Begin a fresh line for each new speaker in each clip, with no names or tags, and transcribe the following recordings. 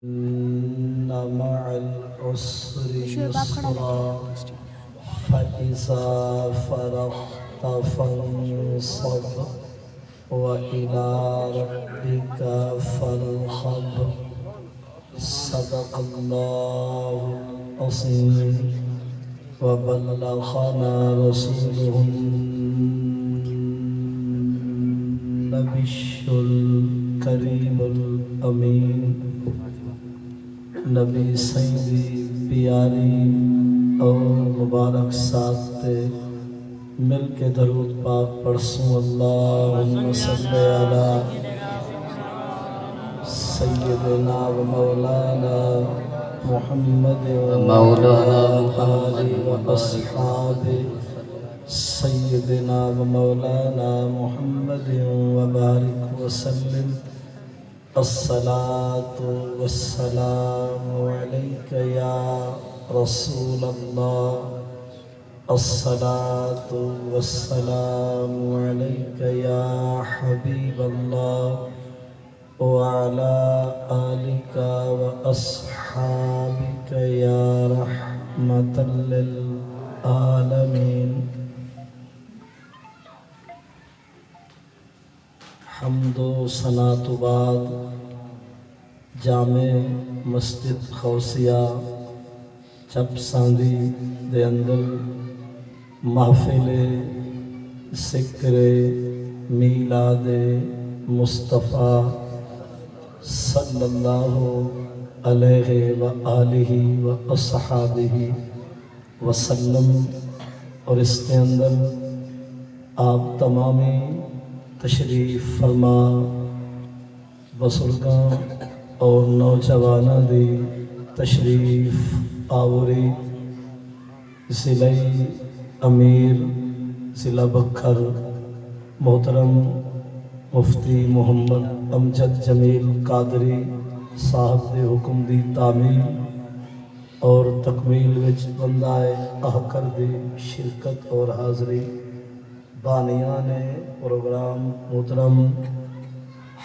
إن مع العسر يسرا فإذا فرغت فانصب وإلى ربك فارغب صدق الله العظيم وبلغنا رسوله النبي الكريم الأمين نبی سیدی پیاری اور مبارک ساتھ مل کے درود پاک پڑھسوں اللہم صلی علی سیدنا و مولانا محمد و آلہ و اصحاب سیدنا و مولانا محمد و بارک وسلم الصلاة والسلام عليك يا رسول الله الصلاة والسلام عليك يا حبيب الله وعلى آلك وأصحابك يا رحمة للعالمين حمد و ثنا تو بعد جامع مسجد خوسیہ چپ ساندی دے اندر محفل ذکر میلاد مصطفیٰ صلی اللہ علیہ وآلہ واصحابہ وسلم اور اس کے اندر آپ تمامی تشریف فرما بزرگاں اور نوجواناں دی تشریف آوری ضلع امیر ضلع بکھر محترم مفتی محمد امجد جمیل قادری صاحب دے حکم دی تعمیل اور تکمیل وچ بندائے احکر دی شرکت اور حاضری بانیان پروگرام محترم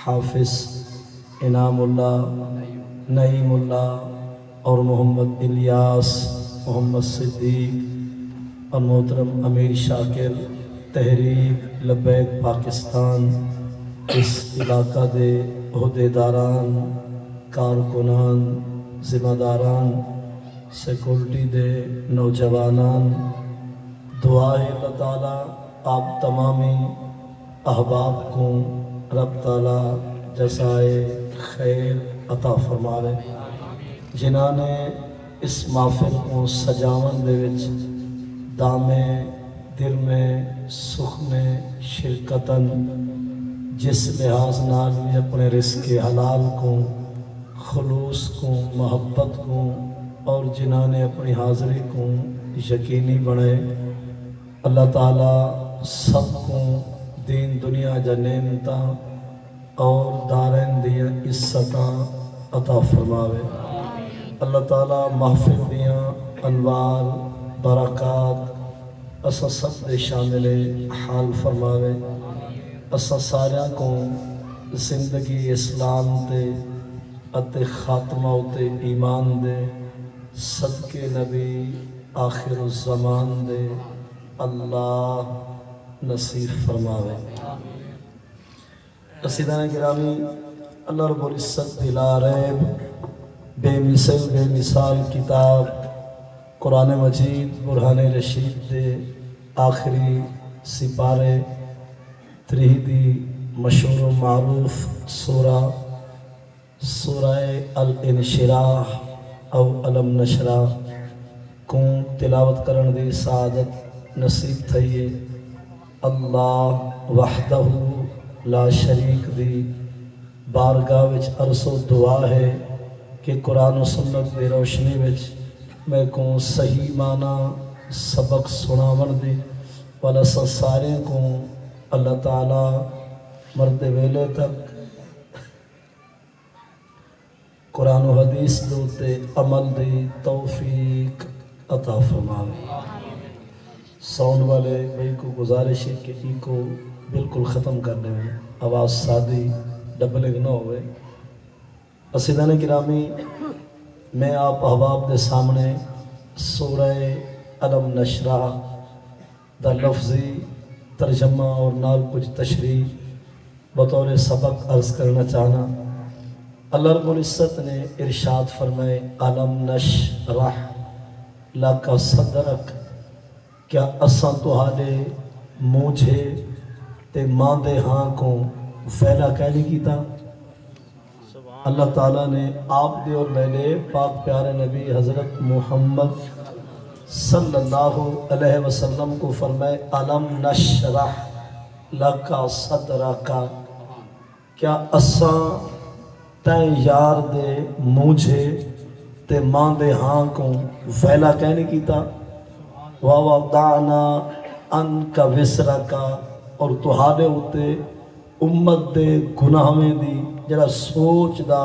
حافظ انعام اللہ نعیم اللہ اور محمد الیاس محمد صدیق اور محترم امیر شاکر تحریک لبیک پاکستان اس علاقہ دے عہدیداران کارکنان ذمہ داران سیکورٹی دے نوجوانان دعائے اللہ تعالیٰ آپ تمامی احباب کو رب تعالیٰ جزائے خیر عطا فرماوے جنہاں نے اس محفل کو سجاون دے وچ دامے دل میں سکھ میں شرکتاً جس لحاظ نال بھی اپنے رزق حلال کو خلوص کو محبت کو اور جنہاں نے اپنی حاضری کو یقینی بڑھے اللہ تعالیٰ سب کو دین دنیا جا نعمتاں اور دارین دیا عزتاں عطا فرماوے اللہ تعالیٰ محفل دیاں انوار برکات اسا سب دے شامل حال فرماوے اسا سارا کو زندگی اسلام تے اتے خاتمہ تے ایمان دے صدقے نبی آخر الزمان دے اللہ نصیب فرماوے قصیدہ گرامی اللہ رب العزت بلا ریب بے مثل بے مثال کتاب قرآن مجید برہان رشید دے آخری سپارے تریہدی مشہور و معروف سورہ الانشراح او علم نشرح کو تلاوت کرن دی سعادت نصیب تھئیے اللہ وحدہ لا شریک دی بارگاہ وچ عرض و دعا ہے کہ قرآن و سنت دی روشنی وچ میں کو صحیح معنی سبق سناون دی والا سارے کو اللہ تعالیٰ مرد ویلے تک قرآن و حدیث دوتے عمل دی توفیق عطا فرماوے ساؤنڈ والے بھائی کو گزارش ہے کہ ای کو بالکل ختم کرنے میں آواز سادی ڈبلنگ نہ ہوئے اسیدان گرامی، میں آپ احباب دے سامنے سورہ علم نشرح دا لفظی ترجمہ اور نال کچھ تشریح بطور سبق عرض کرنا چاہنا۔ اللہ رب العزت نے ارشاد فرمائے علم نشرح لک صدرک، کیا اساں تہاڈے مونجھے تے ماندے ہاں کو پھیلا کہنے کیتا۔ اللہ تعالیٰ نے آپ دے اور میرے پاک پیارے نبی حضرت محمد صلی اللہ علیہ وسلم کو فرمائے علم نشرح لک صدرک، کیا اساں تین یار دے مونجھے تے ماں دے ہاں کو پھیلا کہنے کیتا۔ وَوَضَعْنَا عَنْكَ وِزْرَكَ، اور تہاڈے اُتے امت دے گناہ میں دی جڑا سوچ دا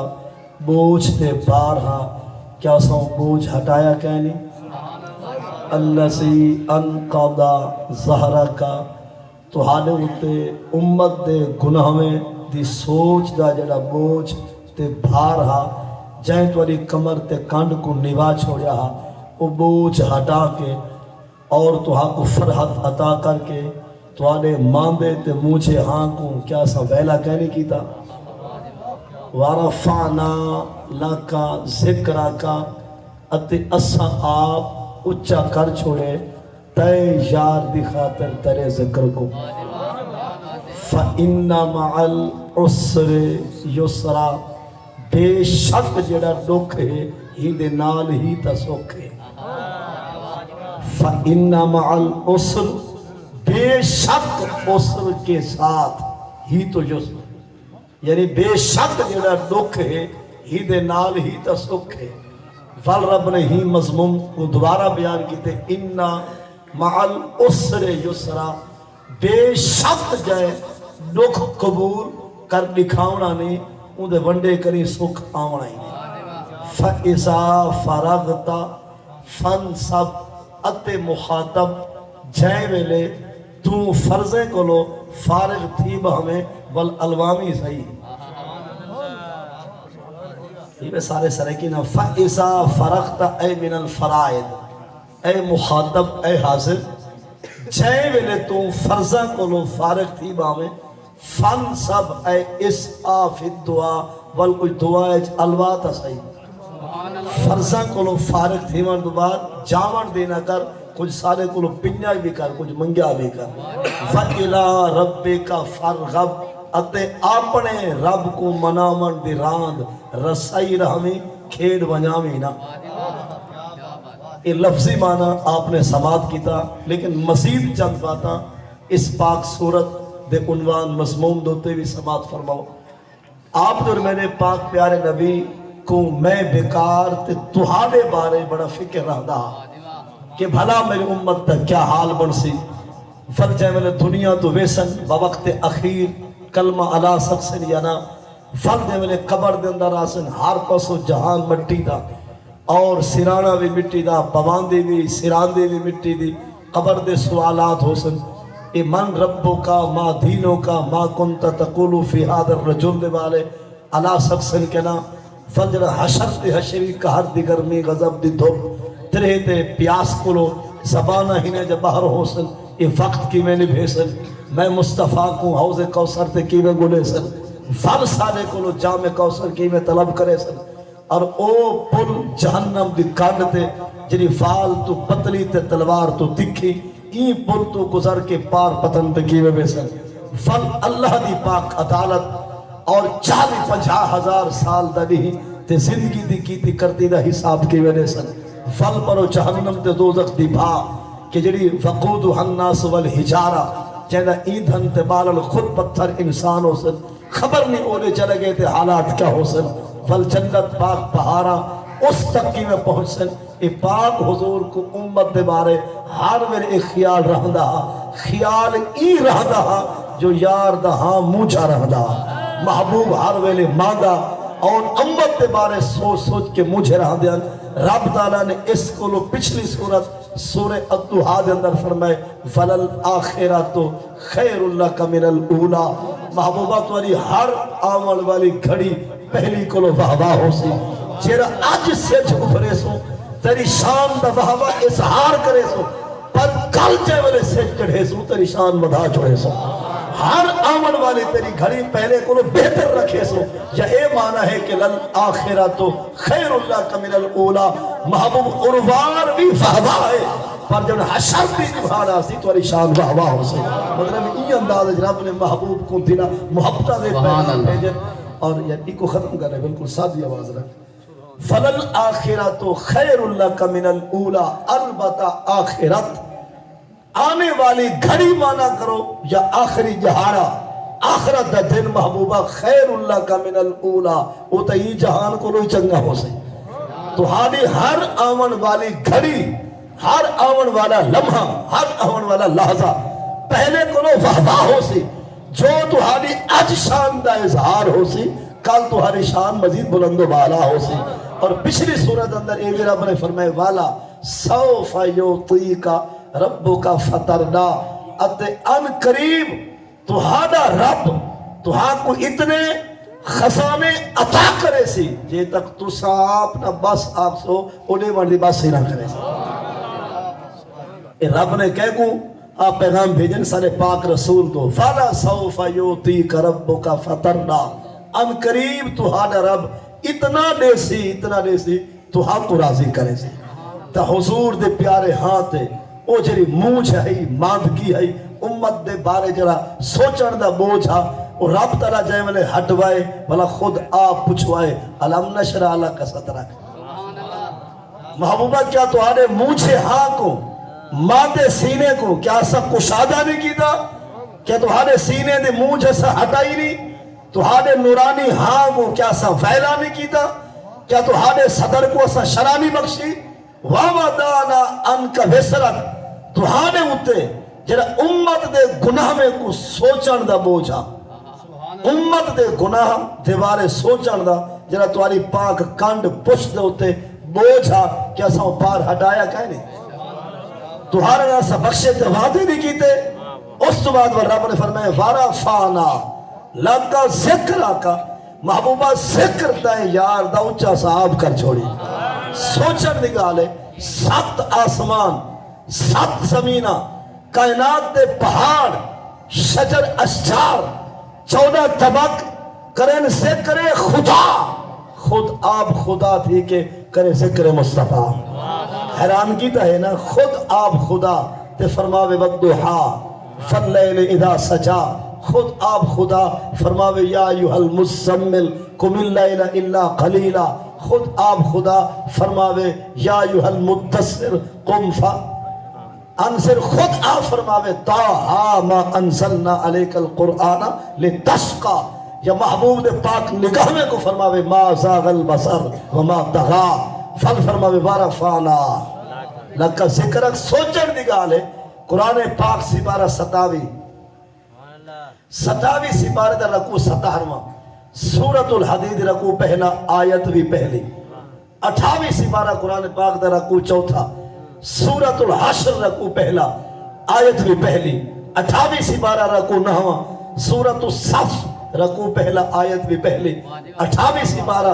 بوجھ تے بار ہاں، کیا سو بوجھ ہٹایا کہنی۔ الَّذِي أَنْقَضَ ظَهْرَكَ، تہاڈے اُتے امت دے گناہ میں دی سوچ دا جڑا بوجھ تے بھار ہاں، جائیں تواڈی کمر تے کانڈ کو نوا چھوڑیا ہاں، وہ بوجھ ہٹا کے اور تہاں کو فرحت عطا کر کے تواڈے ماندے تے مونجھے ہاں کو کیا سا ویلا کہنے کیتا۔ وَرَفَعْنَا لَكَ ذِكْرَكَ، اتے اساں آپ اچھا کر چھوڑے تے یار دی خاطر تیرے ذکر کو۔ فَإِنَّ مَعَ الْعُسْرِ يُسْرًا، بے شک جڑا دکھ ہے ہی دے نال ہی تا سکھ ہے۔ فَإِنَّ مَعَ الْعُسْرِ، بے شک عسر کے ساتھ ہی تو یسر، یعنی بے شک جڑا دکھ ہے ہی دے نال ہی تا سکھ ہے۔ ول رب نے ہی مضمون کو دوبارہ بیان کیتے اِنَّ مَعَ الْعُسْرِ يُسْرًا، بے شک جائے دکھ قبول کر دکھاونا نہیں، ان دے ونڈے کری سکھ آونا ہی نہیں۔ فَإِذَا فَرَغْتَ فَانْصَبْ، اتے مخاطب جائے ویلے تو فرضیں کو لو فارغ تھی بہمیں والالوامی صحیح۔ یہ میں سارے سرکی نا فَإِذَا فَرَغْتَ اے من الفرائض، اے مخاطب اے حاضر جائے ویلے تو فرضیں کو لو فارغ تھی بہمیں فَانْصَبْ اے اسعاف الدعا والکوئی دعائے الواتا صحیح۔ فرضاں کو لو فارغ تھی من دو بعد جامن دینا کر، کچھ سارے کو لو پنیا بھی کر، کچھ منگیا بھی کر۔ وَإِلَىٰ رَبِّكَ فَارْغَبْ، اتے اپنے رب کو منامن دی راند رسائی رحمی کھیڑ ونیامی نا۔ یہ لفظی معنی آپ نے سماعت کیتا، لیکن مزید چند باتاں اس پاک صورت دے عنوان مضمون دوتے بھی سماعت فرماؤ۔ آپ جو میرے پاک پیارے نبی کو میں بیکار تے تہاڈے بارے بڑا فکر رہا کہ بھلا میری امت تا کیا حال بن سی۔ فل جائے میں دنیا تو ویسن بوقت اخیر کلمہ علا سکسن یانا، فل جائے میں قبر دے اندر آسن ہر پسو جہان مٹی دا، اور سرانہ بھی مٹی دا، پواندی بھی سراندی بھی مٹی دی، قبر دے سوالات ہو سن۔ اے من ربو کا ما دینوں کا ما کنتا تقولو فی حاد الرجل دے والے علا سکسن کہنا، فجر حشر تے حشری کا ہر دی گرمی غضب دی دھوپ ترے تے پیاس کلو زبانہ ہی نے جب باہر ہو سن، یہ وقت کی میں نے بھیسن، میں مصطفیٰ کو حوض کوثر تے کی میں گلے سن، فل سالے کلو جام کوثر کی میں طلب کرے سن، اور او پل جہنم دی کانڈ تے جنی فال تو پتلی تے تلوار تو تکھی، این پل تو گزر کے پار پتن تے کی میں بھیسن۔ فل اللہ دی پاک عدالت اور 40-50 ہزار سال دا نہیں تے زندگی دی کیتی کرتی دا حساب کی وجہ سن۔ فل پرو جہنم تے دوزخ دی بھا کہ جڑی وقودها الناس والحجارہ، جینا ایندھن تے بالل خود پتھر انسان ہو سن، خبر نہیں اولے چلے گئے تے حالات کیا ہو سن۔ فل جنت پاک پہارا اس تک کی میں پہنچ سن۔ اے پاک حضور کو امت دے بارے ہر میرے ایک خیال رہندا، خیال ای رہندا جو یار دا ہاں موچا رہندا، محبوب ہر ویلے ماندا، اور امت دے بارے سوچ سوچ کے مجھے رہ دیا۔ رب تعالیٰ نے اس کو لو پچھلی سورت سورہ الضحیٰ دے اندر فرمائے وَلَلْآخِرَةُ خَيْرٌ لَكَ مِنَ الْأُولَى، محبوبہ تمہاری ہر آمل والی گھڑی پہلی کلو واہ واہ ہو سی جیرا اج سچ ابھرے سو تیری شان دا واہ واہ اظہار کرے سو پر کل جے والے سچ چڑھے سو تیری شان بڑھا چھوڑے سو ہر آمن والی تیری گھڑی پہلے کو بہتر رکھے سو یا اے معنی ہے کہ للآخرۃ خیر لک من الاولی محبوب اروار بھی واہ واہ ہے پر جب حشر بھی نبھانا سی تو شان واہ واہ ہو سی مطلب یہ انداز رب نے محبوب کو دلا محبتہ دے پیغام بھیجن اور یہ کو ختم کر رہے بالکل سادی آواز رکھ فللآخرۃ خیر لک من الاولی البتہ آخرت آنے والی گھڑی مانا کرو یا آخری جہارا آخرت دا دن محبوبہ خیر اللہ کا من الاولا وہ تا یہ جہان کو لوئی چنگا ہو سے تو ہاری ہر آمن والی گھڑی ہر آمن والا لمحہ ہر آمن والا لحظہ پہلے کو لو واہ ہو سی جو تمہاری اج شان دا اظہار ہو سی کل تمہاری شان مزید بلند و بالا ہو سی اور پچھلی صورت اندر ایک رب نے فرمائے والا سوف یعطیکا ربک فترنا ات ان قریب تہاڈا رب تہاں کو اتنے خزانے عطا کرے سی جے تک تسا اپنا بس آپ سو انہیں وردی بس ہی نہ کرے سی اے رب نے کہہ کو آپ پیغام بھیجن سارے پاک رسول تو فَلَا سَوْفَ يُعْطِيكَ رَبُّكَ فَتَرْنَا ان قریب تہاڈا رب اتنا دے سی تہاں کو راضی کرے سی تا حضور دے پیارے ہاتھ او جری موجھ ہے ماندگی ہے امت دے بارے جرا سوچن دا بوجھ ہے او رب تعالیٰ جائے والے ہٹوائے بھلا خود آپ پوچھوائے الم نشرح لک صدرک محبوبہ کیا تو آنے موجھے ہاں کو ماندے سینے کو کیا سب کشادہ نہیں کیتا کیا تو آنے سینے دے موجھے سے ہٹائی نہیں تو آنے نورانی ہاں کو کیا سب فیلا نہیں کیتا کیا تو آنے صدر کو سا شرانی بخشی وَوَدَانَا أَنْكَ وِسْرَكَ تہانے ہوتے جرا امت دے گناہ میں کو سوچن دا بوجھا امت دے گناہ دیوارے سوچن دا جرا تواری پاک کانڈ پشت دے ہوتے بوجھا کیا ساں پار ہٹایا کہے نہیں تہارے ناسا بخشے تے وعدے نہیں کیتے اس تو بعد رب نے فرمائے وَرَفَانَا لَكَ ذِكْرَكَ محبوبہ ذکر تائیں یار دا اچھا صاحب کر چھوڑی سوچن نگالے 7 آسمان 7 زمینہ کائنات دے پہاڑ شجر اشجار 14 طبق کرن ذکر خدا خود آپ خدا تھی کہ کرے ذکر مصطفیٰ حیران کیتا ہے نا خود آپ خدا تے فرماوے والضحا فاللیل اذا سجا خود آپ خدا فرماوے یا ایوہ المزمل قم اللیل الا قلیلا خود آپ خدا فرماوے یا ایوہ المدثر قم انصر خود آپ فرماوے تاہا ما انزلنا علیک القرآن لتشقا یا محبوب دے پاک نگاہ میں کو فرماوے ما زاغ البصر وما طغا فل فرماوے ورفعنا لکا ذکرک سوچن نگاہ لے قرآن پاک سپارہ 27 سپارہ در رکو 17واں سورۃ الحدید رکو پہلا آیت بھی پہلی 28 سپارہ قرآن پاک در رکو 4 سورۃ الحشر رکو پہلا آیت بھی پہلی 28 سپارہ رکو 9 سورۃ الصف رکو پہلا آیت بھی پہلی 28 سپارہ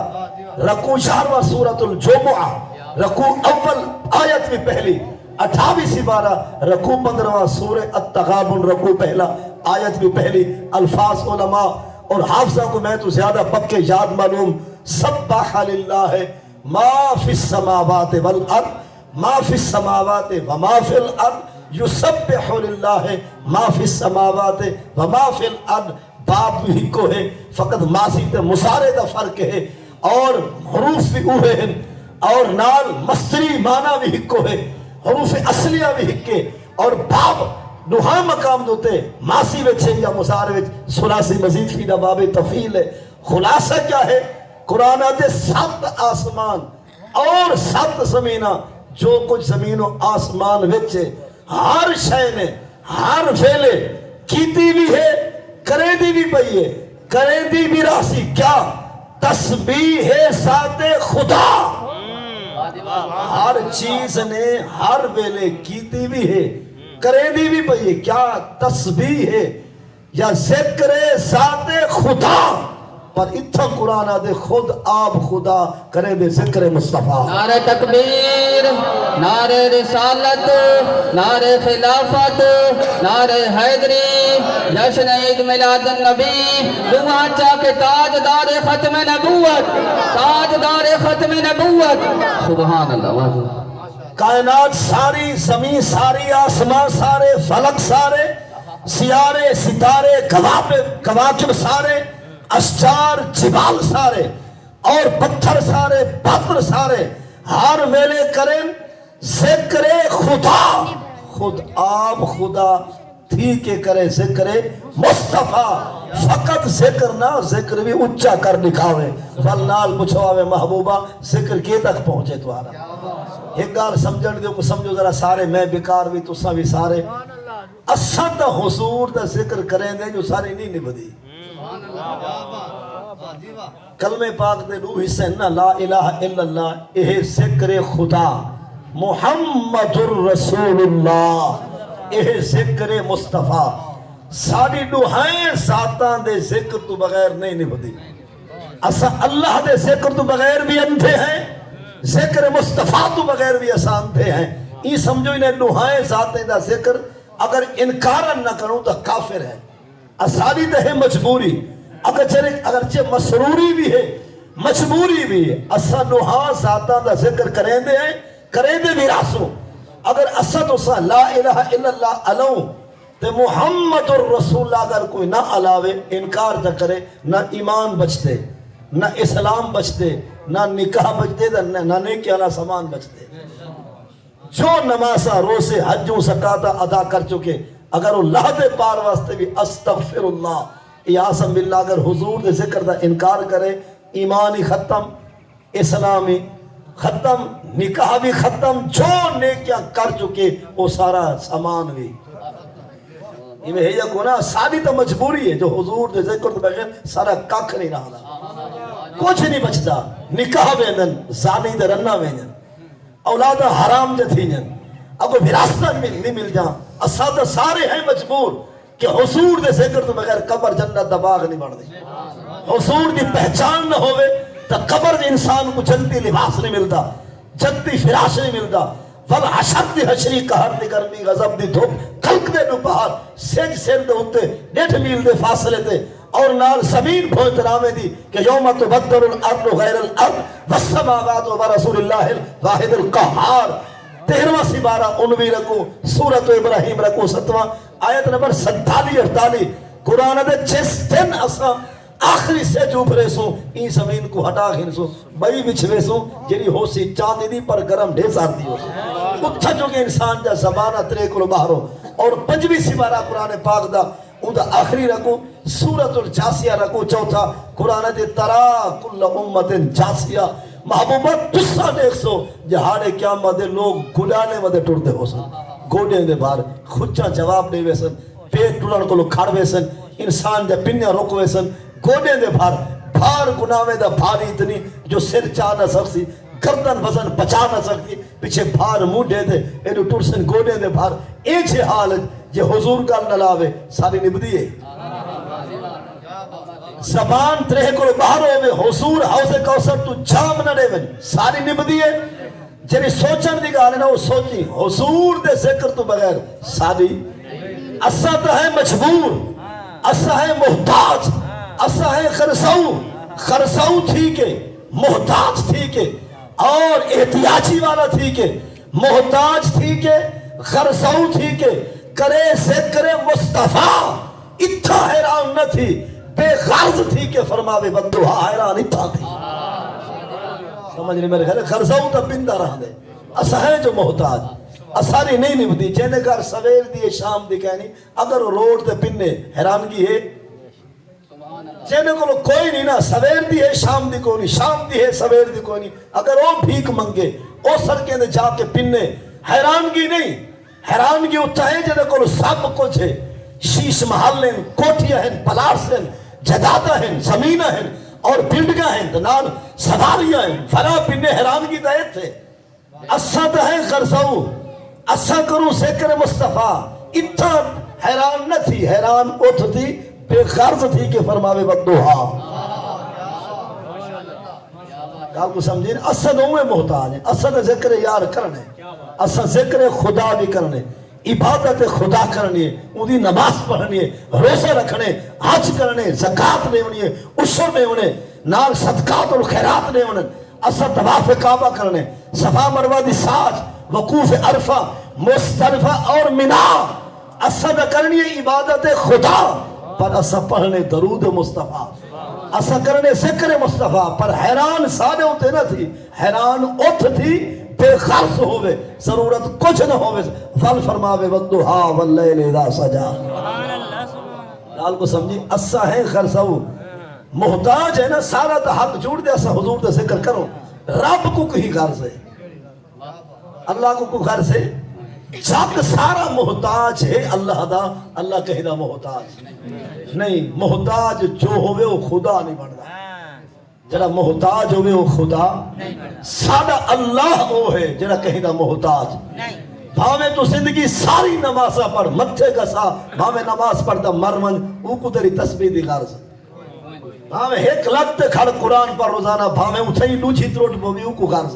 رکو 4 سورۃ الجمعہ رکو اول آیت بھی پہلی 28 سپارہ رکو 15 سورہ التغابن رکو پہلا آیت بھی پہلی الفاظ علماء اور حافظہ کو میں تو زیادہ پکے یاد معلوم سبح للہ ما فی السماوات والارض ما فی السماوات وما فی الارض یسبح للہ ما فی السماوات وما فی الارض باب بھی کو ہے فقط ماضی تے مصارے دا فرق ہے اور حروف بھی اوہے ہیں اور نال مصری معنی بھی ہکو ہے حروف اصلیہ بھی ہکے اور باب نوہاں مقام دوتے ماسی وچ یا مصار وچ سلاسی مزید فیدہ باب تفیل ہے خلاصہ کیا ہے قرآن آتے 7 آسمان اور 7 زمینہ جو کچھ زمین و آسمان وچ ہر شے نے ہر فیلے کیتی بھی ہے کریں دی بھی پئیے کریں دی بھی راسی کیا تسبیح ذات خدا ہر چیز نے ہر ویلے کیتی بھی ہے کریں دی بھی پئیے کیا تسبیح ہے یا ذکر ذات خدا پر اتھا قرآن دے خود آپ خدا کرے دے ذکر مصطفیٰ.
نعرہ تکبیر، نعرہ رسالت، نعرہ خلافت، نعرہ حیدری، جشن عید میلاد النبی، دعا چاکے تاجدار ختم نبوت، تاجدار ختم نبوت. سبحان اللہ. واہ
کائنات ساری، زمین ساری، آسمان سارے، فلک سارے، سیارے، ستارے، کواکب سارے، اشجار، جبال سارے، اور پتھر سارے، پتھر سارے، ہر میلے کریں ذکر خدا. خود آپ خدا تھی کے کرے ذکر مصطفیٰ. فقط ذکر نہ، ذکر بھی اچھا کر دکھاوے. فلنال پچھواوے محبوبہ ذکر کے تک پہنچے توارا. ایک گال سمجھن دیو کو سمجھو ذرا سارے، میں بیکار بھی تساں بھی سارے اساں تا حضور دا ذکر کریں دے جو سارے نہیں نبدی. کلمہ پاک دے دو حصے نا، لا الہ الا اللہ، یہ ذکر خدا، محمد الرسول اللہ، یہ ذکر مصطفیٰ. ساری دعائیں ذاتاں دے ذکر تو بغیر نہیں نبدی. اساں اللہ دے ذکر تو بغیر بھی اندھے ہیں، ذکر مصطفیٰ تو بغیر بھی اساں اندھے ہیں. یہ سمجھو انہیں دعائیں ذاتیں دا ذکر اگر انکارن نہ کروں تو کافر ہے. اساری دے ہے مجبوری، اگرچہ مسروری بھی ہے، مجبوری بھی ہے. اساں دعا ذاتاں دا ذکر کریں دے ہیں، کریں دے بھی راسوں. اگر اساں تو سا لا الہ الا اللہ علوں تے محمد الرسول اللہ اگر کوئی نہ علاوے انکار نہ کرے، نہ ایمان بچتے، نہ اسلام بچتے، نہ نکاح بچتے، نہ نیکیاں نہ سامان بچتے. جو نمازہ روزے حجوں زکاتہ ادا کر چکے، اگر اللہ دے پار واسطے بھی استغفر اللہ یاسم باللہ اگر حضور دے ذکر دا انکار کرے، ایمانی ختم، اسلامی ختم، نکاح بھی ختم. جو نیکیاں کر چکے وہ سارا سامان بھی. یہ ہے یا گناہ ساری تو مجبوری ہے. جو حضور دے ذکر دے بغیر سارا کاکھ نہیں رہا، کچھ نہیں بچتا. نکاح ویندن، زانی دے رنہ ویندن، اولاد حرام دے تھینن، اگر وراثت نہیں مل جاں. اساتہ سارے ہیں مجبور کہ حضور دے ذکر تو بغیر قبر جنت دا باغ نہیں بڑھ دی. حضور دی پہچان نہ ہوئے تو قبر دے انسان کو جنتی لباس نہیں ملتا، جنتی فراش نہیں ملتا. والحشر دی حشری قہر دی گرمی غضب دی دھوپ کلک دے نو پہار سینج سین دے ہوتے 1.5 میل دے فاصلے دے اور نال زمین بھوت رامے دی کہ یوم تبدل الارض غیر الارض والسماوات ورسول اللہ الواحد القہار. 13واں سپارہ 19 رکو سورۃ ابراہیم رکو 7واں آیت نمبر 47-48. قرآن دے جس دن اساں آخری سے جو بھرے سوں این زمین کو ہٹا گھن سوں بئی بچھوے سوں جنہی ہو سی چاندی دی پر گرم ڈھیزار دی ہو سی اتھا جو کہ انسان جا زبانہ ترے کلو باہروں. اور 5ویں سپارہ قرآن پاک دا اون دا آخری رکو سورۃ الجاسیہ رکو 4 قرآن دے ترا کل امت جاسیہ. محبوبہ تسا دیکھ سو جہاڑے قیامت دے لوگ گھڑانے ودے ٹوڑ دے ہو سن، گوڑے دے بار خچا جواب دے ویسن، پیٹ ٹوڑن کو لوگ کھڑ ویسن، انسان دے پنیا روک ویسن، گوڑے دے بھار گناوے دا بھاری اتنی جو سر چاہ نہ سکتی، گردن وزن بچا نہ سکتی، پیچھے بھار موڈے دے ایڈو ٹورسن گوڑے دے بھار. ایچے حال جو حضور کا نلاوے ساری نبدی ہے. زبان ترہ کو باہر ہوئے حضور حوض کوثر تو جام نہ دے ون ساری نبدی ہے. جنہی سوچن دی گانے نا وہ سوچی حضور دے ذکر تو بغیر ساری. اسا تو ہے مجبور، اسا ہے محتاج، اسا ہے خرساؤ تھی کہ محتاج تھی کہ اور احتیاجی والا تھی کہ محتاج تھی کہ خرساؤ تھی کہ کرے ذکر مصطفیٰ. اتھا حیران نہ تھی، بے غرض تھی کہ فرماوے بدوہا حیران اتھا تھی. سمجھ نہیں میرے خیال خرساؤ تا بندہ رہا دے. اسا ہے جو محتاج اساری نہیں نبدی. جینے گھر سویر دیئے شام دی کہنی اگر روڈ تے پننے حیرانگی ہے. جینے کو کوئی نہیں نا سویر دی ہے شام دی کوئی نہیں، شام دی ہے سویر دی کوئی نہیں. اگر وہ بھیک منگے وہ سڑکیں دے جا کے پننے حیرانگی نہیں. حیرانگی اتھا ہے جینے کو سب کچھ ہے. شیش محل ہیں، کوٹیاں ہیں، پلاس ہیں، جدادہ ہیں، زمینہ ہیں اور بلڈگاں ہیں، دنال سواریاں ہیں. فلا پننے حیرانگی دائت تھے. اسا تو ہے خرساؤ، اسا کروں ذکر مصطفیٰ. اتھا حیران نہ تھی، حیران اتھ تھی بے غرض تھی کہ فرماوے بدوہا. گل کو سمجھیں اساں دوویں محتاج ہیں اساں تے ذکر یار کرنے اساں ذکر خدا بھی کرنے عبادت خدا کرنی ہے اودی نماز پڑھنی ہے روزہ رکھنے حج کرنے زکات دیونی ہے عشر دیونے نال صدقات اور خیرات دیونے اساں طواف کعبہ کرنے صفا مروہ دی سعی وقوف عرفہ مزدلفہ اور منا اساں کرنی ہے عبادت خدا پر اساں پڑھنے درود مصطفیٰ اساں کرنے ذکر مصطفیٰ پر حیران سارے ہوتے نہ تھی حیران اٹھ تھی بے خرص ہوئے ضرورت کچھ نہ ہوئے فل فرماوے والضحا واللیل اذا سجا لال کو سمجھی اساں ہیں خرصو محتاج ہے نا سارا تا حق جوڑ دے اساں حضور دا ذکر کرو رب کو کہیں غرض ہے اللہ کو کوئی غرض ہے جب سارا محتاج ہے اللہ دا اللہ کہیں دا محتاج نہیں محتاج جو ہوئے وہ خدا نہیں بڑھتا جڑا محتاج ہوئے وہ خدا سادہ اللہ وہ ہے جڑا کہیں دا محتاج بھاوے تو زندگی ساری نمازہ پڑھ متھے کا سا بھاوے نماز پڑھتا مرمن وہ کو تیری تسبیح دی غرض بھاوے ایک لگتے کھڑ قرآن پر روزانہ بھاوے اچھائی لوچی تروٹ بوگی وہ کو غرض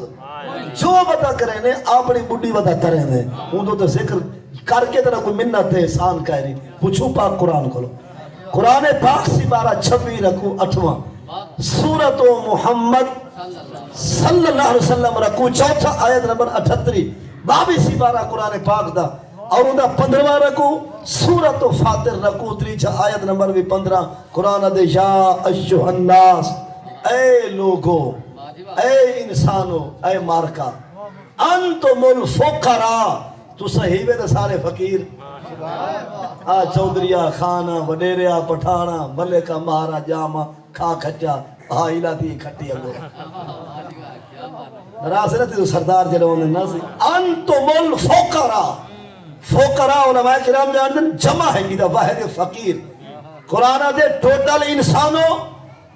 جو بتا کریں نے اپنی بڑی بتا کریں نے ان تو ذکر کر کے طرح کوئی منت احسان کہہ رہی پوچھو پاک قرآن کھولو قرآن پاک سی 12-26 رکو 8واں سورۃ محمد صلی اللہ علیہ وسلم رکو 4 آیت نمبر 38 بابی سی 12 قرآن پاک دا اور اندہ 15واں رکو سورۃ فاطر رکو 3 آیت نمبر 15 قرآن دے یا ایھا الناس اے لوگو اے انسانو اے مارکا انتم الفقراء تو صحیبے دے سارے فقیر چودریا خانہ وڈیریا پٹھانا ملکہ مہارا جامہ کھا کھچا آئلہ تھی کھٹی اگو نراز ہے نا تھی تو سردار جلونے نازی انتم الفقراء فقراء علماء کرام جاندن جمع ہے گیدہ واحد فقیر قرآن دے ٹوٹل انسانوں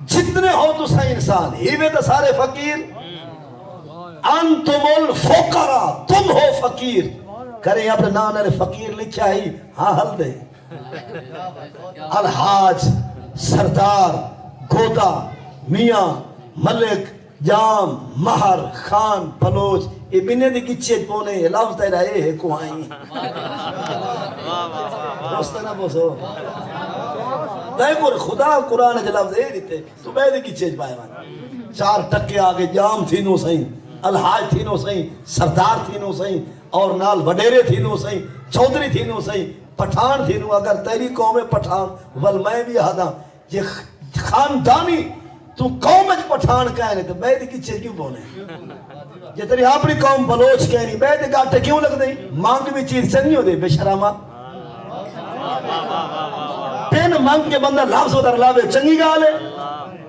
جتنے ہو تو سا انسان ہی میں تو سارے فقیر انتم الفقراء تم ہو فقیر کریں اپنے نام نے فقیر لکھا ہی ہاں حل دے الحاج سردار گودا میاں ملک جام مہر خان پلوچ یہ بنے دی کچھے پونے لفظ تیرا اے ہے کو آئیں دوستہ نہ بوسو دیکھو خدا قرآن کے لفظ اے دیتے تو بیدی کی چیز پائے مان 4 ٹکے آگے جام تھی نو سہیں الحاج تھی نو سہیں سردار تھی نو سہیں اور نال وڈیرے تھی نو سہیں چودری تھی نو سہیں پٹھان تھی نو اگر تیری قوم پٹھان ول میں بھی آدھا یہ خاندانی تو قوم پٹھان کہنے تو بیدی کی چیز کیوں بونے یہ تیری اپنی قوم بلوچ کہنی بیدی گاٹے کیوں لگ دیں مانگ بھی چیز چنگی ہو دے بے شرامہ پین مانگ کے بندہ لفظ ودر لاوے چنگی گالے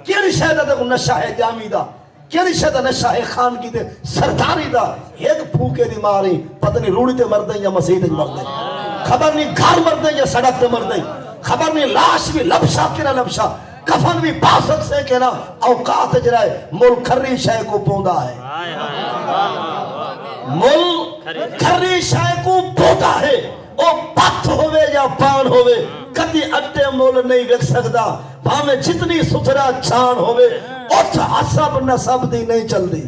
کیری شہدہ تے کو نشہ ہے جامی دا کیری شہدہ نشہ ہے خان کی تے سرداری دا ایک پھوکے دی ماری پتنی روڑی تے مردیں یا مسیح تے مردیں خبر نہیں گھر مردیں یا سڑک تے مردیں خبر نہیں لاش بھی لبشا کی نہ لبشا کفن بھی پاسک سے کے نا اوقات جرائے مل کھری شے کو پوندا ہے مل کھری شے کو پوندا ہے او پتھ ہوئے یا پان ہوئے کدی اٹے مول نہیں وک سکدا بھاویں جتنی ستھرا چھان ہوئے اٹھ حسب نسب دی نہیں چل دی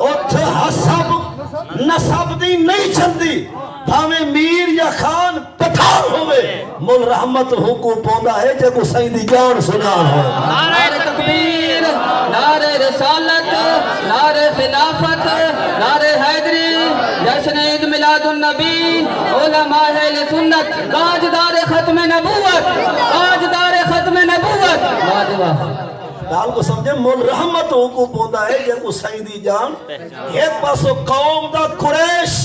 اٹھ حسب نسب دی نہیں چل دی بھاویں میر یا خان پٹھان ہوئے مول رحمت حکو پوندا ہے جے کو سائیں دی جان سنان ہو
نعرہ تکبیر نعرہ رسالت نعرہ خلافت نعرہ حیدری جشن عید میلاد النبی علماء اہل سنت تاجدار ختم نبوت تاجدار ختم نبوت
دال کو سمجھے مول رحمت حکو پوندا ہے جے کو سائیں دی جان ایک پاسو قوم دا قریش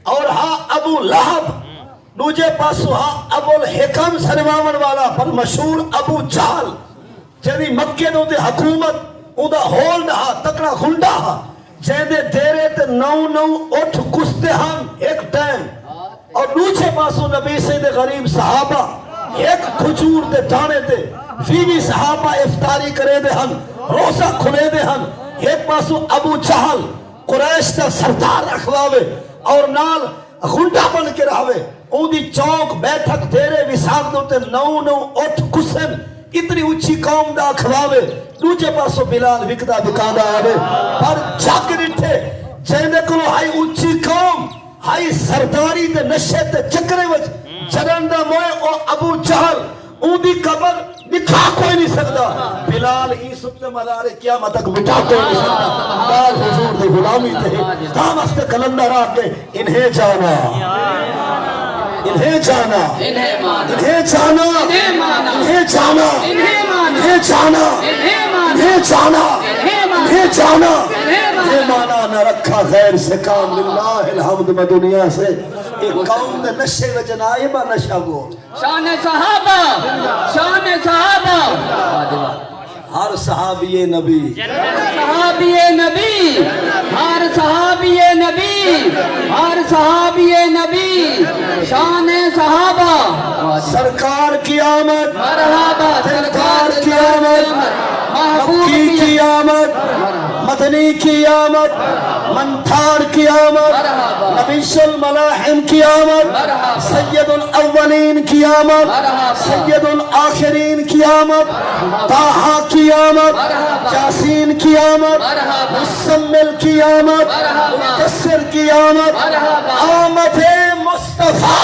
اور ہاں ابو لہب دوجے پاسو ہاں ابو الحکم سرمامن والا پر مشہور ابو جہل جنی مکے دو دے حکومت او دا ہول دا تکڑا خنڈا جہاں دے دیرے تے نو اٹھ کستے ہم ایک ٹائم اور دوجے پاسو نبی سید غریب صحابہ ایک کھجور دے دانے دے فیوی صحابہ افطاری کرے دے ہم روزہ کھلے دے ہم ایک پاسو ابو جہل قریش دا سردار رکھواوے اور نال خنڈا بن کے رہوے اون دی چوک بیٹھک دیرے وساق دوتے نو اٹھ کسن اتنی اچھی قوم دا کھواوے دوجے پاسوں بلال وکدا وکاندا آوے پر جگ ڈٹھے جیندے کولو ہائی اونچی قوم ہائی سرداری تے نشے تے چکرے وچ جنن دا موئے او ابو جہل اون دی قبر دکھا کوئی نہیں سکتا بلال ہی ستے ملارے قیامت تک مٹا کوئی نہیں سکتا بال حضور دی غلامی تے ہم اس تے کلندر آ کے انہیں جانا انہیں جانا انہیں جانا انہیں جانا انہیں جانا انہیں جانا انہیں جانا یہ مانا نہ رکھا غیر سے کام للہ الحمد میں دنیا سے ایک قوم نے نشے و جنائبہ نشہ گو
شان صحابہ شان صحابہ
ہر صحابی نبی
صحابی نبی ہر صحابی نبی ہر صحابی نبی شان صحابہ
سرکار کی آمد
مرحبا
سرکار کی آمد
محبوب
مکی کی آمد مدنی کی آمد منتھار کی آمد نبیش الملاحم کی آمد سید الاولین کی آمد سید الاخرین کی آمد طاہا کی آمد یاسین کی آمد مسمل کی آمد مدثر کی آمد آمد مصطفیٰ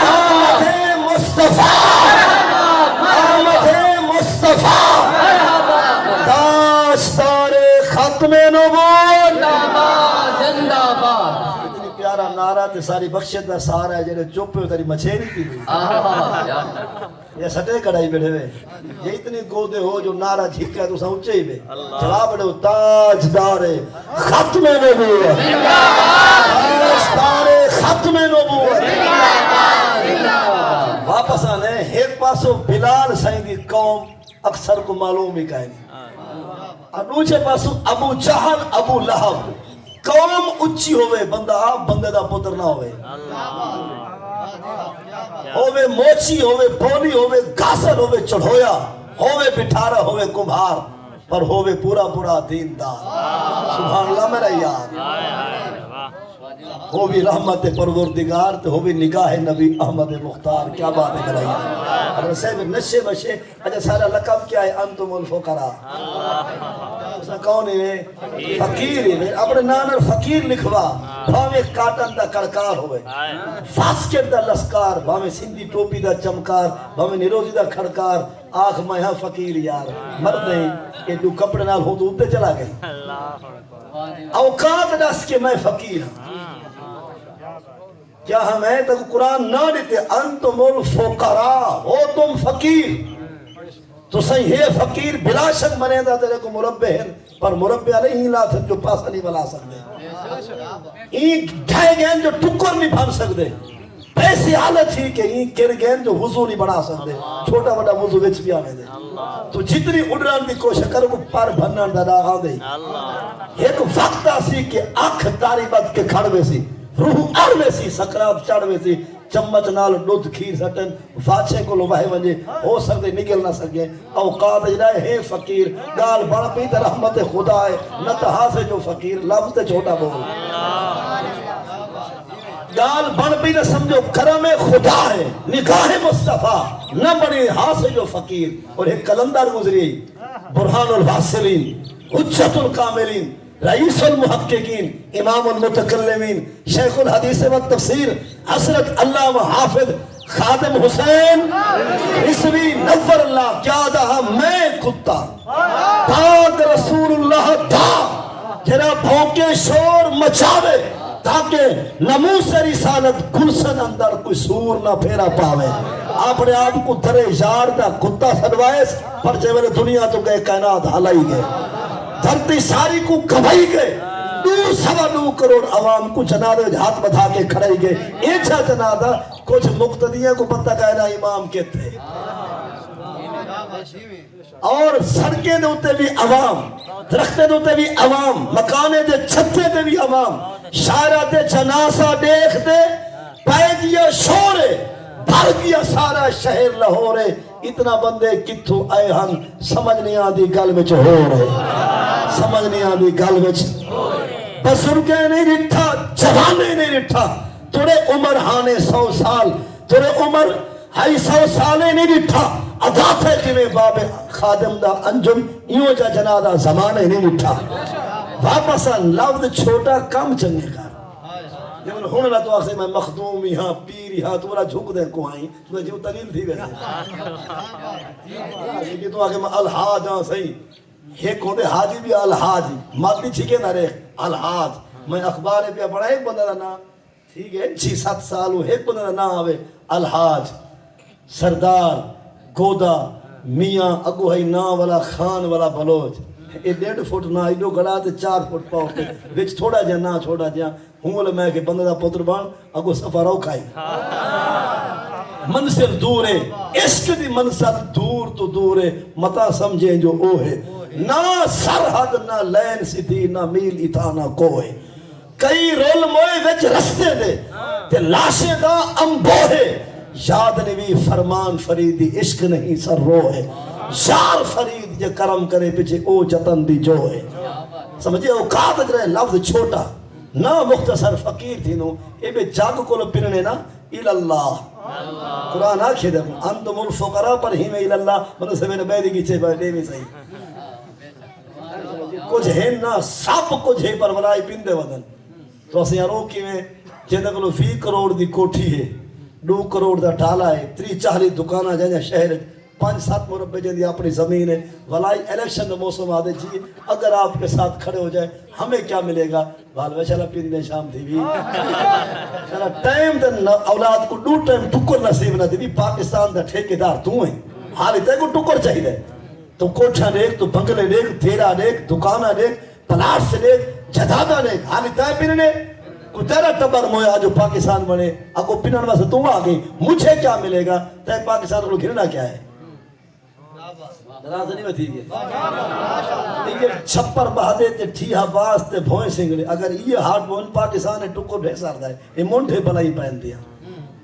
آمد مصطفیٰ آمد مصطفیٰ داشتار ختم نبوت
زندہ باد
اتنی پیارا نعرہ تے ساری بخشت دا سارا ہے جنہیں چپ پہ تاری مچھیری تھی یہ سٹے کڑائی بیٹھے ہوئے یہ اتنی گودے ہو جو نعرہ جھکا ہے تو سا اچھے ہی بے چلا بیٹھے ہو تاجدار ختم نبوت تاجدار ختم نبوت واپس آنے ایک پاسو بلال سائیں کی قوم اکثر کو معلوم ہی کہیں دوسرے پاسو ابو جہل ابو لہب قوم اچھی ہوئے بندہ آپ بندے دا پتر نہ ہوئے ہوئے موچی ہوئے بولی ہوئے گاسر ہوئے چڑھویا ہوئے بٹھارا ہوئے کمبھار پر ہوئے پورا پورا دیندار سبحان اللہ میرا یاد ہوئی رحمت پروردگار تو ہوئی نگاہ نبی احمد مختار کیا بات ہے کرائی اگر صاحب نشے بشے اچھا سارا لقب کیا ہے انتم الفقراء اس نے کون ہے فقیر ہے اپنے نانر فقیر لکھوا بھاوے کاٹن دا کڑکار ہوئے فاسکر دا لسکار بھاوے سندھی ٹوپی دا چمکار بھاوے نیروزی دا کھڑکار آنکھ میں ہاں فقیر یار مرد نہیں کہ تو کپڑے نال ہو تو اتے چلا گئی اوقات دس کے میں فقیر ہوں کیا ہمیں تک قرآن نہ دیتے انتم الفقراء ہو تم فقیر تو صحیح ہے فقیر بلا شک بنے دا تیرے کو مربع ہے پر مربع نہیں لا سکتے جو پاسا نہیں بلا سکتے ایک ڈھائے گین جو ٹکر نہیں بھر سکتے پیسی حالت ہی کہ ایک گر گین جو وضو نہیں بنا سکتے چھوٹا بڑا وضو وچ بھی آنے دے تو جتنی اڑران دی کوشش کر وہ پر بھنن دا آ گئی ایک وقت آسی کہ آنکھ تاری بد کے کھڑوے سی روح اڑوے سی سکرات چڑھوے سی چمچ نال دودھ کھیر سٹن فاچے کو لوہے ونجے ہو سکتے نکل نہ سکے اوقات جڑا ہے فقیر گال بڑھ پئی تے رحمت خدا ہے نہ تہا سے جو فقیر لفظ تے چھوٹا بول گال بڑھ پئی نہ سمجھو کرم خدا ہے نگاہ مصطفیٰ نہ بڑی ہاں سے جو فقیر اور ایک کلندر گزری برہان الواصلین حجت الکاملین رئیس المحققین امام المتکلمین شیخ الحدیث و تفسیر حضرت علامہ حافظ خادم حسین رسوی نور اللہ کیا دہا میں کتا پاک رسول اللہ دا جنا بھونکے شور مچاوے تاکہ نموس رسالت گلسن اندر کوئی سور نہ پھیرا پاوے اپنے آپ کو درے یار دا کتا سدوائے پر جیولے دنیا تو گئے کائنات حلائی گئے دھرتی ساری کو کبھائی گئے 2.25 کروڑ عوام کو جنادہ ہاتھ بدھا کے کھڑائی گئے ایچا جنادہ کچھ مقتدیاں کو پتہ کہنا امام کے تھے اور سڑکیں دوتے بھی عوام درختیں دوتے بھی عوام مکانے دے چھتے دے بھی عوام شاعرہ دے جناسہ دیکھ دے پائے دیا شورے بھر گیا سارا شہر لاہورے اتنا بندے کتھو آئے ہن سمجھ نہیں آدھی گل وچ ہو رہے سمجھ نہیں آدھی گل وچ بزرگیں نہیں رٹھا جوانے نہیں رٹھا تھوڑے عمر ہانے 100 سال تھوڑے عمر 100 سالے نہیں رٹھا ادا تھے جنہیں باب خادم دا انجم ایوں جا جنا دا زمانے نہیں اٹھا واپس لفظ چھوٹا کم چنگے کر جب ہونے لا تو آسے میں مخدوم ہی ہاں پیر ہی ہاں تو بڑا جھک دیں کو آئیں تو جو تلیل تھی ویسے لیکن تو آگے میں الحاج ہاں صحیح ایک ہوتے حاجی بھی الحاج مادی چھکے نہ رہے الحاج میں اخبار پہ پڑھا ایک بندہ نا ٹھیک ہے 6-7 سال ہو ایک بندہ نا آوے الحاج سردار گودا میاں اگو ہے نا والا خان والا بلوچ یہ 1.5 فٹ نہ ایڈو گڑا تے 4 فٹ پاؤ وچ تھوڑا جا نہ چھوڑا جا ہوں میں کہ بندہ دا پتر بان اگو سفر او کھائی منصب دور ہے عشق دی منصب دور تو دور ہے متا سمجھیں جو او ہے نہ سرحد نہ لین سدھی نہ میل اتھا نہ کوئے کئی رول موئے وچ رستے دے تے لاشے دا امبوہے یاد نوی فرمان فریدی عشق نہیں سر رو ہے یار فرید یہ کرم کرے پیچھے او جتن دی جو ہے سمجھے اوقات جرے لفظ چھوٹا نہ مختصر فقیر تھی نو اے بے جاگ کو پھرنے نا الاللہ قرآن آکھے دے انتم الفقراء پر ہی میں الاللہ مطلب سے میرے بیدی کی چھے دے بھی صحیح کچھ ہے نا سب کچھ ہے پر ولائی پندے ودن تو اسے یارو کی میں جیدہ کلو 20 کروڑ دی کوٹھی ہے 2 کروڑ دا ڈالا ہے 30-40 دکانہ جائیں شہر 5-7 مربع جیدی اپنی زمین ہے ولائی الیکشن دا موسم آدھے چاہیے اگر آپ کے ساتھ کھڑے ہو جائے ہمیں کیا ملے گا بھال ویشالہ پندے شام تھی بھی شالہ ٹائم دا اولاد کو 2 ٹائم ٹکر نصیب نہ تھی بھی پاکستان دا ٹھیکیدار تو ہیں حالی تے کو ٹکر چاہیے دے تو کوٹھا دیکھ تو بنگلے دیکھ تھیرا دیکھ دکانہ دیکھ پلاٹ سے دیکھ جدادہ دیکھ حالی تے پھرنے کو تیرا ٹبر مویا جو پاکستان بنے اکو پنن واسے تو آگئی مجھے کیا ملے گا تے پاکستان کو گھرنا کیا ہے نراز نہیں میں تھی گئے یہ چھپر بہادے تے ٹھیہا باز تے بھوئے سنگلے اگر یہ ہارڈ بون پاکستان ہے ٹکر بھیسار دائے یہ مونڈے بلائی پہن دیا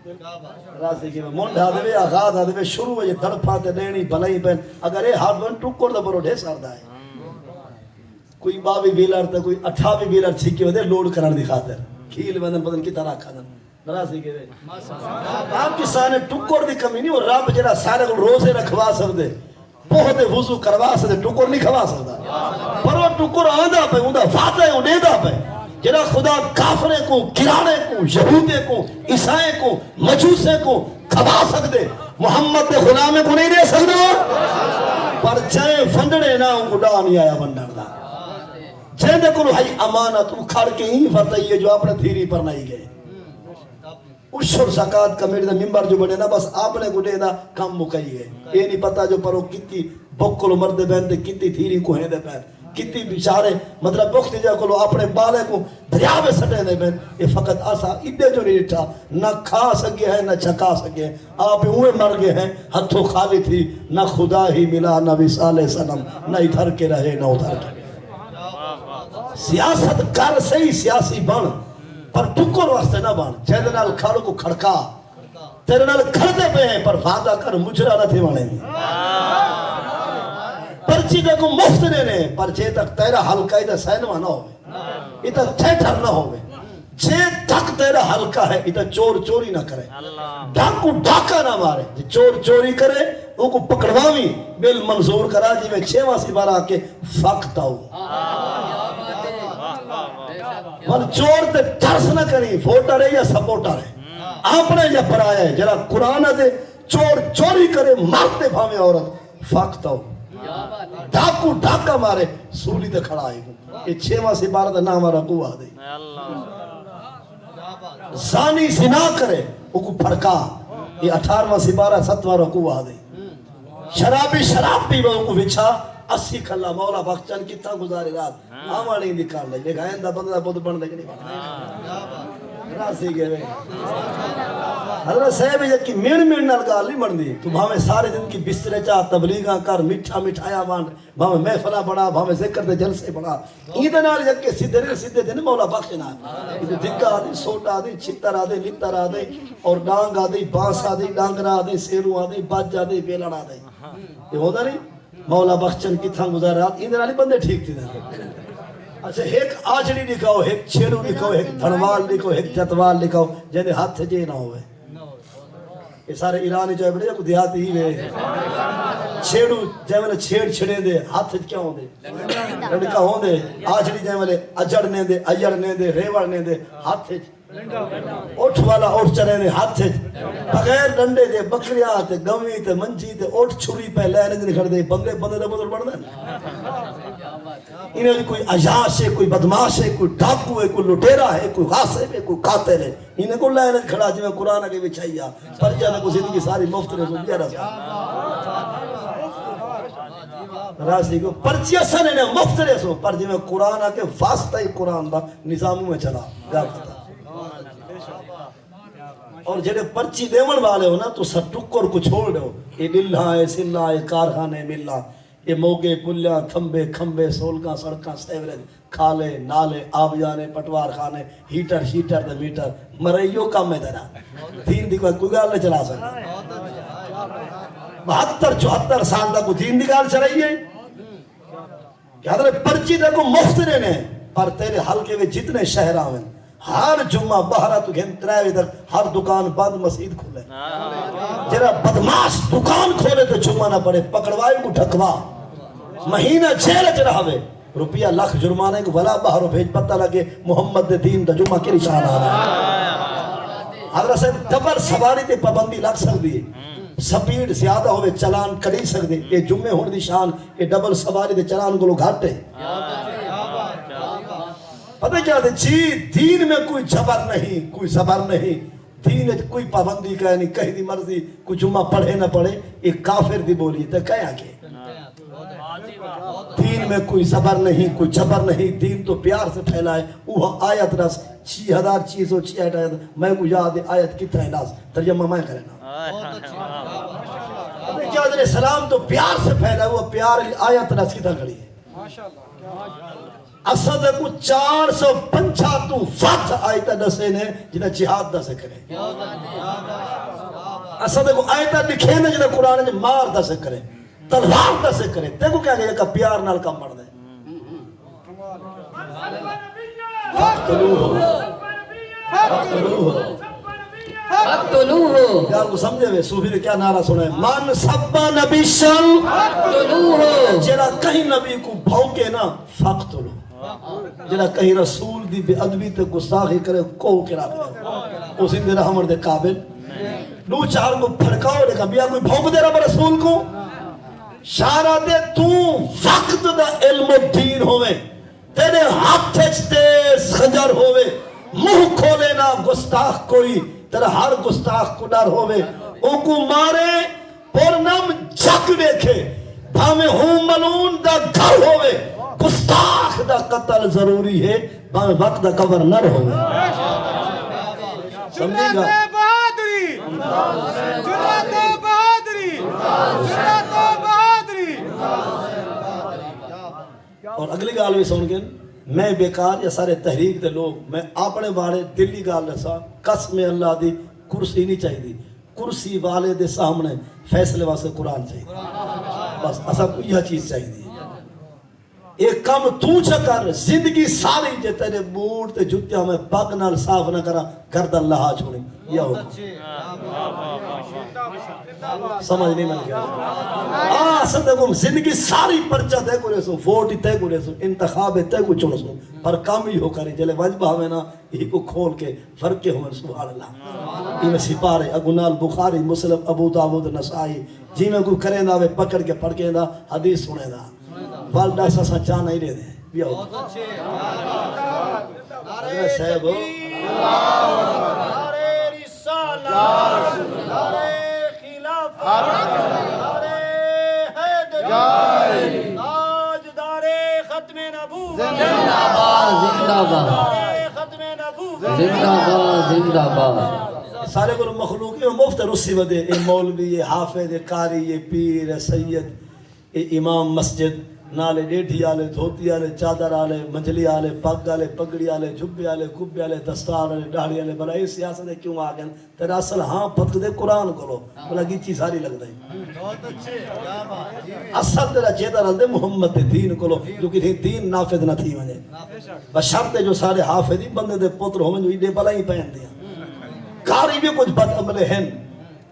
نراز نہیں کہ مونڈے آدھے وے آغاز آدھے وے شروع ہے یہ دڑپاتے دینی بلائی پہن اگر یہ ہارڈ بون ٹکر دا برو ڈھیسار دائے کوئی 22 بیلر تے کوئی 28 بیلر چھکی ہوتے لوڈ کرن دی خاطر کھیل بندن پتن کی طرح کھانا نراز نہیں کہ پاکستان ہے ٹکر دی کمی نہیں اور رب جڑا سارے کو روزے رکھوا سکتے بہت وضو کروا سکتے ٹکر نہیں کھوا سکتا پر وہ ٹکر آندھا پہ اندھا فاتح ہے اندھا پہ جنہا خدا کافرے کو کرانے کو یہودے کو عیسائے کو مجوسے کو کھوا سکتے محمد دے غلامے کو نہیں دے سکتے پر جائیں فندڑے نا ان کو ڈا نہیں آیا بندر دا جائیں دے کلو ہائی امانت اکھاڑ کے ہی فرطائیے جو اپنے تھیری پر نہیں گئے اشور زکاة کمیٹی دا ممبر جو بڑے نا بس آپ نے گھڑے دا کم مکئی ہے یہ نہیں پتا جو پرو کتی بکلو مرد بین دے کتی تھیری کو ہیں دے پین کتی بیچارے مطلب بختی جا کلو اپنے بالے کو دریا میں سٹے دے بین یہ فقط آسا ادھے جو نہیں اٹھا نہ کھا سکے ہیں نہ چھکا سکے ہیں آپ ہوئے مر گئے ہیں ہتھوں خالی تھی نہ خدا ہی ملا نہ وصال سنم نہ ادھر کے رہے نہ ادھر کے سیاست کر صحیح سیاسی بن پر ٹکر واسطے نہ بان چیدے نال کھاڑو کو کھڑکا تیرے نال کھڑتے پہ ہیں پر وعدہ کر مجرہ نہ تھے وانے میں پرچی دے کو مفت دینے پر جے تک تیرا حلقہ ادھا سینوہ نہ ہوئے ادھا تھیٹر نہ ہوئے جے تک تیرا حلقہ ہے ادھا چور چوری نہ کرے ڈاکو ڈاکا نہ مارے جے چور چوری کرے وہ کو پکڑوامی بل منظور کرا جی میں 6 ماسی بار آکے فقتا ہوں اور چور تے ترس نہ کری ووٹر ہے یا سپورٹر ہے اپنے یا پرایا ہے جرا قرآن دے چور چوری کرے مارتے بھامے عورت فاقتا ہو ڈاکو ڈاکا مارے سولی تے کھڑا ہے یہ 6 ماہ سے بارہ دا نام رکو آ دے زانی زنا کرے وہ کو پھڑکا یہ 18 ماہ سے بارہ 7 رکو آ دے شرابی شراب پی وہ کو بچھا 80 کھلا مولا بخچان کتنا گزاری رات آمار نہیں نکال لے لیکن آئندہ بندہ بہت بڑھ دے کہ نہیں راسی گئے رہے حضرت صاحب ہے کہ مین نلگا لی مردی تو بھامے سارے دن کی بسترے چاہ تبلیغاں کر مٹھا مٹھایا بانڈ بھامے محفلہ بڑھا بھامے ذکر دے جلسے بڑھا ایدہ نال یکے سیدھے دن مولا بخشنا ایدہ دھگا آدھی سوٹا آدھی چھتر آدھی لتر آدھی اور ڈانگ آدھی بانس آدھی ڈانگرہ آدھی سیرو آدھی باج آدھی بیلڑ آدھی یہ ہوتا نہیں مولا بخشن کی تھا گزارات ایدہ نالی بندے ٹھیک تھی دن اچھا ایک آجڑی لکھاؤ ایک چھیڑو لکھاؤ ایک دھنوال لکھاؤ ایک جتوال لکھاؤ جنہیں ہاتھ سے جے نہ ہوئے یہ سارے ایرانی جو ہے بڑے کو دیہاتی ہی ہوئے چھیڑو جے والے چھیڑ چھڑے دے ہاتھ کیا ہوں دے لڑکا ہوں دے آجڑی جے والے اجڑنے دے ایڑنے دے ریوڑنے دے ہاتھ اٹھ والا اٹھ چرے دے ہاتھ بغیر ڈنڈے دے بکریاں تے گویں تے منجی تے اٹھ چھری پہ لے نہیں کھڑ دے بندے بندے دے بدل بڑھ دے انہیں کوئی عیاش ہے کوئی بدماش ہے کوئی ڈاکو ہے کوئی لٹیرا ہے کوئی غاصب ہے کوئی قاتل ہے انہیں کو لائن کھڑا جی میں قرآن کے بچھائیا پر جانا کو زندگی ساری مفت رسول بیا رسا راستی کو پرچی اصل انہیں مفت رسول پر جی میں قرآن کے واسطہ ہی قرآن دا نظاموں میں چلا گا اور جڑے پرچی دیون والے ہو نا تو سب ٹکر کو چھوڑ دو یہ دلہا ہے سلہ ہے کارخانے ملہ یہ موگے پلیاں تھمبے کھمبے سولکاں سڑکاں سیوریج کھالے نالے آبیانے پٹوار خانے ہیٹر شیٹر دے میٹر مرئیو کام میں دینا دین دی کوئی گال نہیں چلا سکتا 72-74 سال تک دین دی گال چلائیے کہ حضرت پرچی دے کو مفت دینے پر تیرے حلقے میں جتنے شہر آویں ہر جمعہ بہرہ تو گھن ترائے تک ہر دکان بند مسجد کھولے جرا بدماش دکان کھولے تو جمعہ نہ پڑے پکڑوائی کو ڈھکوا مہینہ جیل چڑھا ہوئے روپیہ لاکھ جرمانے کو بھلا باہروں بھیج پتہ لگے محمد دے دین دا جمعہ کی نشان آ رہا ہے حضرت صاحب ڈبل سواری تے پابندی لگ سکتی ہے سپیڈ زیادہ ہوئے چلان کری سکتے یہ جمعے ہونے دی شان یہ ڈبل سواری تے چلان کو لوگ گھاٹے پتہ کیا دے جی دین میں کوئی جبر نہیں کوئی زبر نہیں دین کوئی پابندی کا نہیں کہیں دی مرضی کوئی جمعہ پڑھے نہ پڑھے ایک کافر دی بولی تو کہا کہ دین میں کوئی زبر نہیں کوئی جبر نہیں دین تو پیار سے پھیلائے وہ آیت رس 6666 آیت میں کو یاد ہے آیت کتنا ہے ناز ترجمہ میں کرنا کیا دے سلام تو پیار سے پھیلائے وہ پیار آیت رس کتنا کھڑی ہے اسد کو 450 تو فت آیتہ دسے نے جنہیں جہاد دسے کرے اسد کو آیتہ لکھے نے جنہیں قرآن نے مار دسے کرے تلوار دسے کرے دیکھو کیا کہ پیار نال کم بڑھ دے
فقتلوہ
پیار کو سمجھے ہوئے صوفی نے کیا نعرہ سنا ہے من سبا نبی شن
فقتلوہ
جرا کہیں نبی کو بھونکے نا فقتلو جرا کہیں رسول دی بے ادبی تے گستاخی کرے کو کرا کرے اس اندر رحمت دے قابل نو چار کو پھڑکاؤ لے کہا بیا کوئی بھونک دے رہا رسول کو شارہ دے تو وقت دا علم الدین ہوئے تیرے ہاتھ تیز خنجر ہوئے منہ کھولے نا گستاخ کوئی تیرا ہر گستاخ کو ڈر ہوئے او کو مارے پورنم جھک دیکھے بھامے ہوں ملون دا گھر ہوئے گستاخ دا قتل ضروری ہے بھامے وقت دا گورنر ہوئے سمجھے گا
بہادری جرات بہادری جرات بہادری
اور اگلی گال بھی سن گئے میں بیکار یا سارے تحریک دے لوگ میں اپنے بارے دلی گال رسا قسم اللہ دی کرسی نہیں چاہی دی کرسی والے دے سامنے فیصلے واسے قرآن چاہی بس ایسا کوئی یہ چیز چاہی دی ایک کام تو چکر زندگی ساری جے تیرے بوڑ تے جتیاں میں پاک نال صاف نہ کرا گردن لہا چھوڑی یہ ہوگا سمجھ نہیں مل گیا سندے کو زندگی ساری پرچہ تے کو رسو ووٹ تے کو رسو انتخاب تے کو چڑھ سو پر کام ہی ہو کری جلے وجبہ ہمیں نا یہ کو کھول کے فرقے ہمیں سبحان اللہ یہ میں سپارے اگنال بخاری مسلم ابو داود نسائی جی میں کوئی کریں دا پکڑ کے پڑھ کے دا حدیث سنے دا والدہ ایسا سچا نہیں رہے دیں بیا ہوتا اگر صاحب ہو
نعرے رسالہ نعرے خلافت نعرے حیدری تاجدار ختم نبوت
زندہ باد زندہ باد
نعرے ختم نبوت
زندہ باد زندہ باد
سارے کو مخلوق یہ مفت رسی ودے اے مولوی یہ حافظ یہ قاری یہ پیر یہ سید یہ امام مسجد نالے ڈیڈھی آلے دھوتی آلے چادر آلے منجلی آلے پگ آلے پگڑی آلے جھبے آلے گبے آلے دستار آلے ڈاڑی آلے بلا یہ سیاست ہے کیوں آگئے تیرا اصل ہاں پتک دے قرآن کرو بلا گیچی ساری لگ دائی اصل تیرا چیدہ رل دے محمد دے دین کرو جو کہ دین نافذ نہ تھی مجھے بشرط جو سارے حافظی بندے دے پتر ہوئے جو یہ بلا ہی پہن دیا کاری بھی کچھ بد عملے ہیں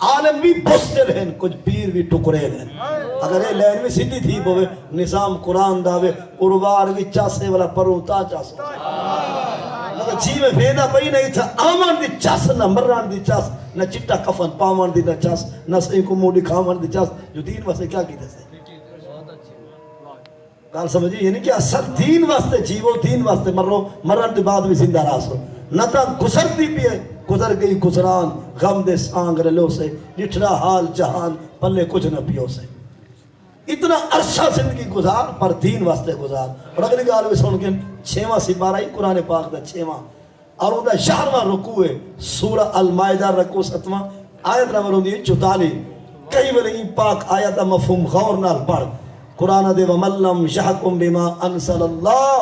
عالم بھی بستر ہیں کچھ پیر بھی ٹکرے ہیں اگر یہ لین میں سیدھی تھی بوے نظام قرآن داوے اروار بھی چاسے والا پروں تا چاسو اگر چی میں بھیدہ پئی نہیں تھا آمان دی چاس نہ مران دی چاس نہ چٹا کفن پامان دی نہ چاس نہ سہی کو موڑی کھامان دی چاس جو دین واسے کیا کی دے گال سمجھے یعنی کہ اثر دین واسطے جیو دین واسطے مرو مرن دی بعد بھی زندہ راسو نہ تا گزر دی بھی ہے گزر گئی گزران غم دے سانگ رلو سے لٹھڑا حال جہان پلے کچھ نہ پیو سے اتنا عرصہ زندگی گزار پر دین واسطے گزار اور اگلی گال بھی سن کے 6واں سپارہ ہی قرآن پاک دا 6واں اور ان دا 11واں رکوع ہے سورہ المائدہ رکوع 7واں آیت نمبر ہوندی 44 کئی بلے پاک آیت مفہوم غور نال پڑھ قرآن دے وَمَن لَّمْ يَحْكُم بِمَا أَنزَلَ اللَّهُ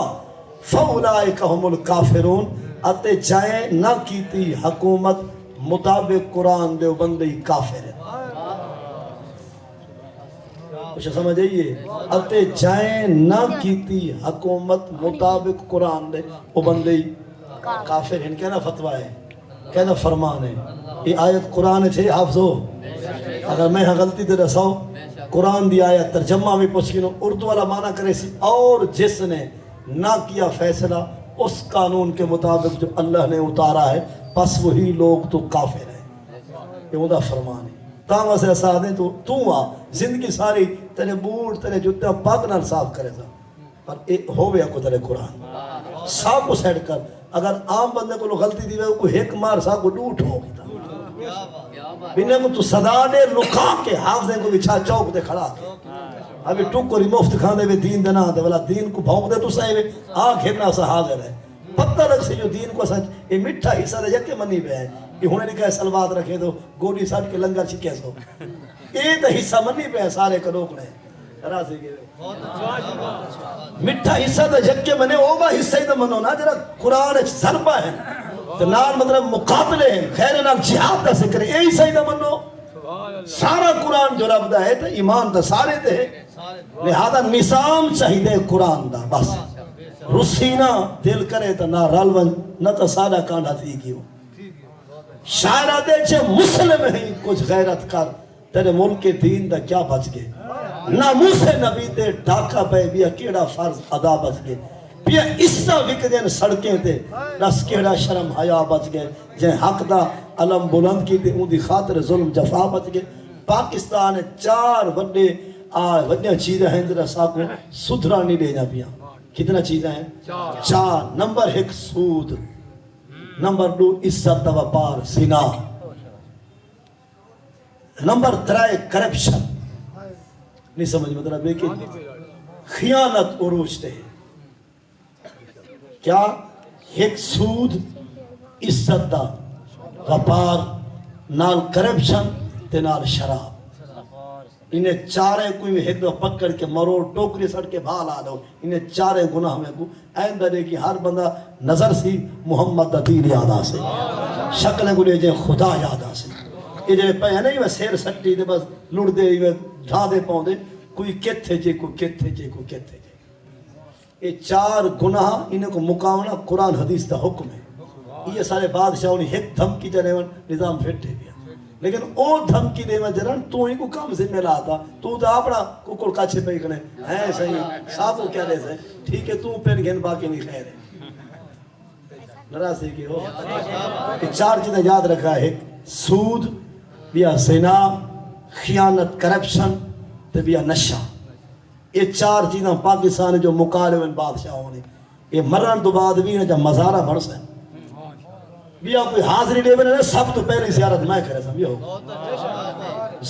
فَأُولَٰئِكَ هُمُ الْكَافِرُونَ اتے جائیں نہ کیتی حکومت مطابق قرآن دے بندے کافر ہیں کچھ سمجھئیے اتے جائیں نہ کیتی حکومت مطابق قرآن دے وہ بندے کافر ہیں کہنا فتوہ ہے کہنا فرمان ہے یہ آیت قرآن چھے حافظو اگر میں غلطی دے رساؤ قرآن دی آیت ترجمہ میں پوچھنو اردو والا معنی کرے سی اور جس نے نہ کیا فیصلہ اس قانون کے مطابق جو اللہ نے اتارا ہے پس وہی لوگ تو کافر ہیں یہ مدہ فرمان ہے تاں سے ساتھ ہیں تو آ زندگی ساری تیرے بوڑ تیرے جتنا پاک نال صاف کرے تھا پر ہو گیا کو تیرے قرآن صاف کو سیڈ کر اگر عام بندے کو غلطی دی ہوئے کوئی ایک مار صاحب کو ڈوٹ ہو گیا بینے کو تو صدا دے لکھا کے حافظیں کو بچھا چوک دے کھڑا کے ابھی ٹوک کو ریموفت کھانے میں دین دینا دے والا دین کو بھونک دے تو صحیح میں آنکھ ہرنا سا حاضر ہے پتہ لگ سے جو دین کو سچ یہ مٹھا حصہ دے جکے منی بے ہے یہ ہونے لکھا ہے سلوات رکھے دو گوڑی ساٹھ کے لنگر چھکے سو یہ تو حصہ منی بے ہے سارے کا روک لیں راضی کے مٹھا حصہ دے جکے منے اوبا حصہ ہی تو منو نا جرا قرآن ضربہ ہے تو نال مطلب مقابلے ہیں خیر نال جہاد دا ذکر ہے یہی صحیح دا منو سارا قرآن جو رب دا ہے تو ایمان دا سارے دے لہذا نظام چاہیے قرآن دا بس رسینہ دل کرے تو نہ رلون نہ تو سارا کانڈا تھی گیو شاعرہ دے چھے مسلم ہی کچھ غیرت کر تیرے ملک کے دین دا کیا بچ گئے نہ موسے نبی دے ڈاکہ پہ بھی کیڑا فرض ادا بچ گئے پیا اسا وک دین سڑکیں تے رس کیڑا شرم حیا بچ گئے جن حق دا علم بلند کی تے ان دی خاطر ظلم جفا بچ گئے پاکستان 4 وڈے چیزیں ہیں ذرا ساکو سدھرا نہیں لینا پیا کتنا چیزیں ہیں 4 نمبر 1 سود نمبر 2 عزت و پار زنا نمبر 3 کرپشن نہیں سمجھ مطلب ہے کہ خیانت عروج تے کیا ایک سود عزت دا غپار نال کرپشن تے نال شراب انہیں چارے کوئی ایک دو پکڑ کے مروڑ ٹوکری سڑ کے بھال آ لو انہیں چارے گناہ میں کو آئندہ دے کی ہر بندہ نظر سی محمد دا دین یادا سے شکل کو لے جائے خدا یادا سے یہ جو پہ نہیں میں سیر سٹی دے بس لڑ دے ڈھا دے پاؤں دے کوئی کتھے جے کوئی کتھے جے کوئی کتھے جے یہ 4 گناہ انہیں کو مقامنا قرآن حدیث دا حکم ہے یہ سارے بادشاہوں نے ایک دھمکی جانے نظام پھٹے گیا لیکن او دھمکی دے میں جرن تو ہی کو کام سے ملا آتا تو تو اپنا ککڑ کاچھے پہ کنے ہے صحیح صاحب کو کیا دے سے ٹھیک ہے تو پین گھن باقی نہیں خیر ہے نراسی کی ہو یہ 4 چیزیں یاد رکھا ہے سود بیا زنا خیانت کرپشن تے بیا نشہ یہ 4 چیزیں پاکستان جو مقالب بادشاہوں نے یہ مرن تو بعد بھی جب مزارہ بڑھ سے بیا کوئی حاضری لے بنے سب تو پہلی زیارت میں کرے سمجھو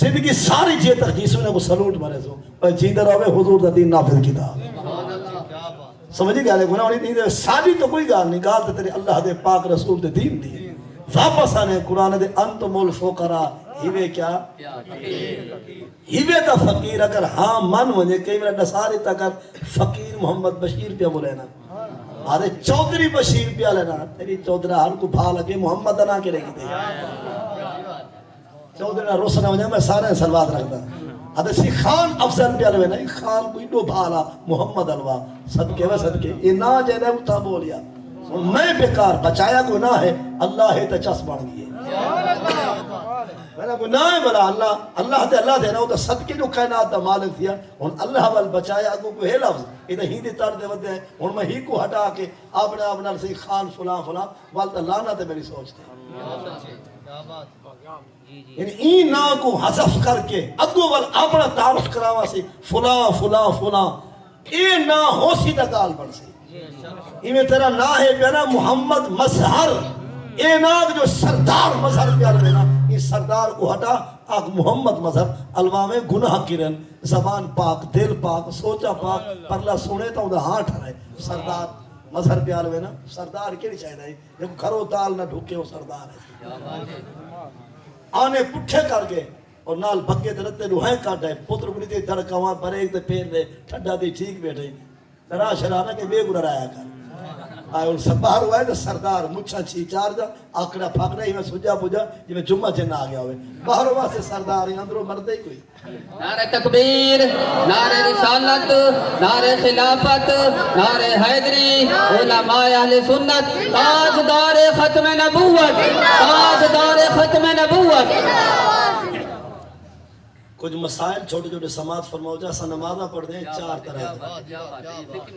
زندگی ساری جے تک جیسو نے کو سلوٹ مرے سو پر جیدہ روے حضور دا دین نافذ کتاب سمجھے گا لے گناہ نہیں دے ساری تو کوئی گال نہیں گال تے تیرے اللہ دے پاک رسول دے دین دیے واپس آنے قرآن دے انتم الفقراء ہیوے کیا ہیوے دا فقیر اگر ہاں من ونجے کئی میرا نصاری تک فقیر محمد بشیر پہ بولے نا آدھے چودری بشیر پہ لینا تیری چودرہ ہر کو بھا لگے محمد انا کے رہی دے چودرہ روسنا ونجے میں سارے سلوات رکھتا آدھے سی خان افضل پہ لینا خان کوئی دو بھالا محمد الوا صدقے و صدقے یہ نا جینے اتھا بولیا میں بیکار بچایا کو نہ ہے اللہ ہے تا چس بڑھ گئی ہے میرا گناہ ہے بلا اللہ تے نا وہ تو صدقے جو کائنات دا مالک تھیا ہن اللہ وال بچایا اگوں کو ہے لفظ یہ ہی دے تر دے ودے ہن میں ہی کو ہٹا کے اپنا اپنا سی خان فلاں وال تے لعنت ہے میری سوچ تے یعنی این نا کو حذف کر کے اگوں وال اپنا تعارف کراوا سی فلاں فلاں فلاں اے نا ہو سی دا گال بن سی ایویں تیرا نا ہے پینا محمد مظہر اے ناگ جو سردار مظہر پیار دینا اس سردار کو ہٹا آگ محمد مظہر الوا میں گناہ کرن زبان پاک دل پاک سوچا پاک پرلا سنے تو دا ہاں ٹھرائے سردار مظہر پیار دینا سردار کیلی چاہیے نہیں جب کھرو تال نہ ڈھوکے وہ سردار ہے آنے پٹھے کر گئے اور نال بھگے درتے روحیں کاٹے پتر بڑی تے دھڑکاواں بریک تے پھیر دے ٹھڈا دی ٹھیک بیٹھے ترا شرانہ کے بے گناہ رایا کر آئے ان سب باہر ہوا ہے تو سردار مچھا چھی چار جا آکڑا پھاکڑا ہی میں سجا بجا جی میں جمعہ چنہ آ گیا ہوئے باہر ہوا سے سردار ہی اندروں مردے ہی کوئی
نعرہ تکبیر نعرہ رسالت نعرہ خلافت نعرہ حیدری علماء اہل سنت تاجدار ختم نبوت تاجدار ختم نبوت
کچھ مسائل چھوٹے چھوٹے سماعت فرماؤ جا سا نمازہ پڑھ دیں چار طرح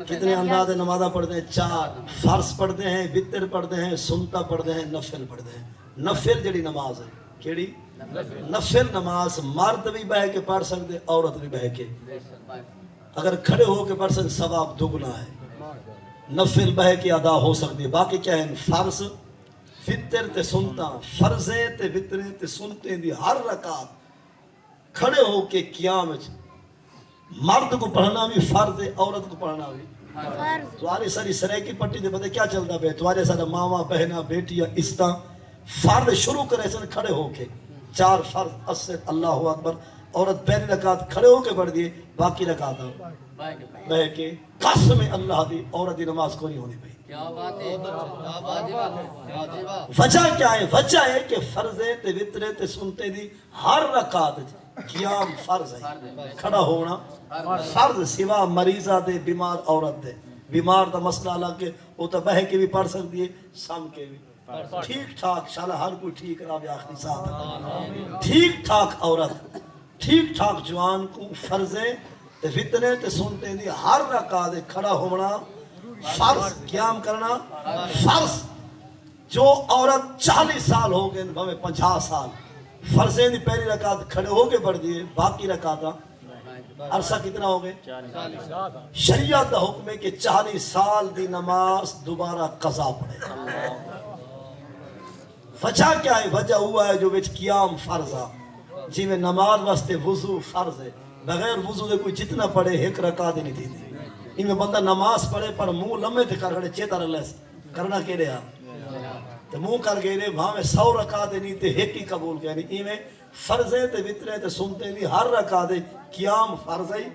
کتنے انداز نمازہ پڑھ دیں چار فرض پڑھتے ہیں وتر پڑھتے ہیں سنتا پڑھتے ہیں نفل پڑھتے ہیں نفل جڑی نماز ہے کیڑی نفل نماز مرد بھی بہ کے پڑھ سکتے عورت بھی بہ کے اگر کھڑے ہو کے پڑھ سکتے ثواب دگنا ہے نفل بہ کے ادا ہو سکتی ہے باقی کیا ہے فرض وتر تے سنتا فرضیں تے وتریں تے سنتے دی ہر رکعت کھڑے ہو کے قیام مرد کو پڑھنا بھی فرض ہے عورت کو پڑھنا بھی تمہاری ساری سرے کی پٹی دے پتے کیا چلتا بے تمہارے سارا ماما بہنا بیٹیا استا فرض شروع کرے سن کھڑے ہو کے چار فرض اسد اللہ اکبر عورت پہلی رکعت کھڑے ہو کے پڑھ دیے باقی رکعت بہ کے قسم اللہ دی عورت دی نماز کو نہیں ہونی بھائی وجہ کیا ہے وجہ ہے کہ فرضے تے وترے تے سنتے دی ہر رکعت قیام فرض ہے کھڑا ہونا فرض سوا مریضہ دے بیمار عورت دے بیمار دا مسئلہ الگ ہے وہ تو بہ کے بھی پڑھ سکتی ہے سام کے بھی ٹھیک ٹھاک شاءاللہ ہر کوئی ٹھیک رہا بھی آخری ساتھ ٹھیک ٹھاک عورت ٹھیک ٹھاک جوان کو فرضے تے وترے تے سنتے دی ہر رکعت کھڑا ہونا فرض قیام کرنا فرض جو عورت 40 سال ہو گئے ہمیں 50 سال فرضیں دی پہلی رکعت کھڑے ہو کے پڑھ دیے باقی رکعتاں عرصہ کتنا ہو گئے شریعت دا حکم ہے کہ 40 سال دی نماز دوبارہ قضا پڑے وجہ کیا ہے وجہ ہوا ہے جو وچ قیام فرض ہے جی میں نماز واسطے وضو فرض ہے بغیر وضو دے کوئی جتنا پڑھے ایک رکعت نہیں تھی ان میں بندہ نماز پڑھے پر منہ لمبے تے کر کھڑے چیتا رہے کرنا کے رہا تو منہ کر گئے رہے وہاں میں 100 رکعت نہیں تے ایک ہی قبول کہنی ان میں فرضیں تے وتریں تے سنتے نہیں ہر رکعت قیام فرض ہے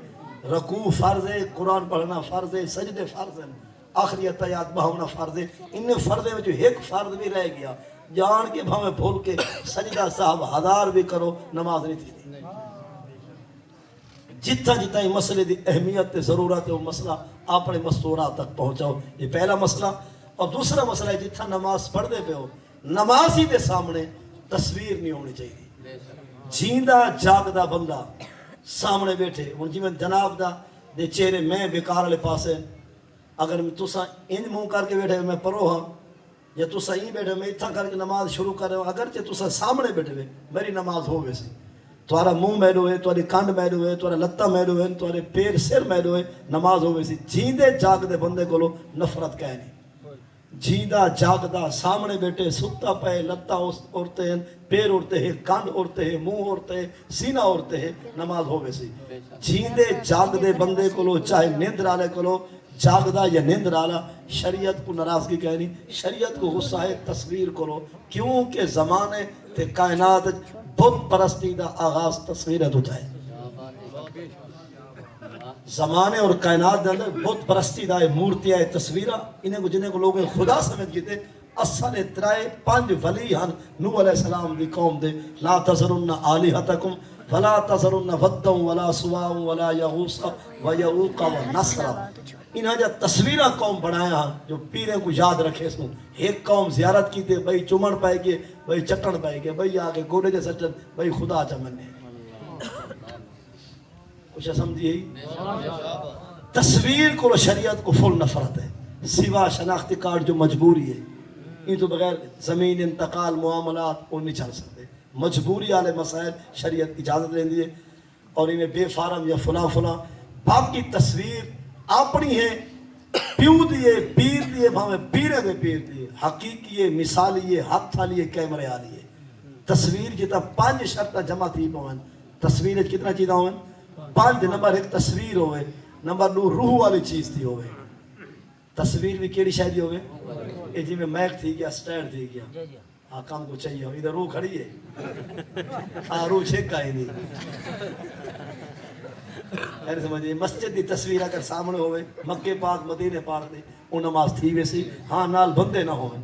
رکوع فرض ہے قرآن پڑھنا فرض ہے سجدے فرض ہیں آخری اتحیات بہونا فرض ہے ان میں فرضیں میں جو ایک فرض بھی رہ گیا جان کے بھاویں بھول کے سجدہ صاحب 1000 بھی کرو نماز نہیں تھی جتنا جتنا ہی مسئلے دی اہمیت تے ضرورت ہے وہ مسئلہ اپنے مستورات تک پہنچاؤ یہ پہلا مسئلہ اور دوسرا مسئلہ ہے جتنا نماز پڑھ دے پہ ہو نماز ہی دے سامنے تصویر نہیں ہونی چاہیے جیندہ جاگدہ بندہ سامنے بیٹھے ان جی میں جناب دا دے چہرے میں بیکار لے پاسے اگر تسا ان منہ کر کے بیٹھے میں پرو ہاں یا تسا ہی بیٹھے میں اتھا کر کے نماز شروع کر رہے ہوں اگرچہ تسا سامنے بیٹھے ہوئے میری نماز ہو ویسے تمہارا منہ میلو ہے تمہاری کانڈ میلو ہے تمہارا لتا میلو ہے تمہارے پیر سر میلو ہے نماز ہو ویسی جیندے جاگدے بندے کو لو نفرت کہنی جیندہ جاگدہ سامنے بیٹھے ستا پہ لتا اڑتے ہیں پیر اڑتے ہیں کانڈ اڑتے ہیں منہ اڑتے ہیں سینہ اڑتے ہیں نماز ہو ویسی جیندے جاگدے بندے کو لو چاہے نیند رالے کو لو جاگدہ یا نیند رالا شریعت کو ناراضگی کہنی شریعت کو غصہ ہے تصویر کرو کیونکہ زمانے تے کائنات بت پرستی دا آغاز تصویر ہے جائے زمانے اور کائنات دے اندر بت پرستی دا مورتیاں تصویرہ انہیں کو جنہیں کو لوگ خدا سمجھ گئے اصل اترائے 5 ولی ہن نوح علیہ السلام دی قوم دے لا تذرن آلہتکم ولا تذرن ودا ولا سواع ولا یغوث ویعوق ونسر. انہاں جا تصویرہ قوم بنایا ہاں جو پیرے کو یاد رکھے سوں. ایک قوم زیارت کی تے بھئی چمن پائے گئے, بھئی چٹن پائے گئے, بھئی آگے گوڑے جے سچن, بھئی خدا چمنے. کچھ سمجھیے تصویر کو شریعت کو فل نفرت ہے, سوا شناختی کارڈ جو مجبوری ہے. یہ تو بغیر زمین انتقال معاملات وہ نہیں چل سکتے. مجبوری والے مسائل شریعت اجازت دیں دیے, اور انہیں بے فارم یا فلاں فلاں. باقی تصویر اپنی ہے, پیو دیے پیر دیے بھاوے پیرے دے پیر دیے, حقیقی ہے, مثالی ہے, ہاتھ والی ہے, کیمرے والی ہے. تصویر جتا 5 شرطہ جمع تھی پویں. تصویر کتنا چیزاں ہوئیں؟ 5. نمبر 1 تصویر ہوئے, نمبر 2 روح والی چیز تھی ہوئے. تصویر بھی کیڑی شاید ہوئے, یہ جی میں میک تھی گیا, سٹینڈ تھی گیا, ہاں کام کو چاہیے ہو, ادھر روح کھڑی ہے, ہاں روح چھکا ہی نہیں. یعنی سمجھے مسجد دی تصویر اگر سامنے ہوئے, مکے پاک مدینے پاک دی, وہ نماز تھی ویسی, ہاں نال بندے نہ ہوئے.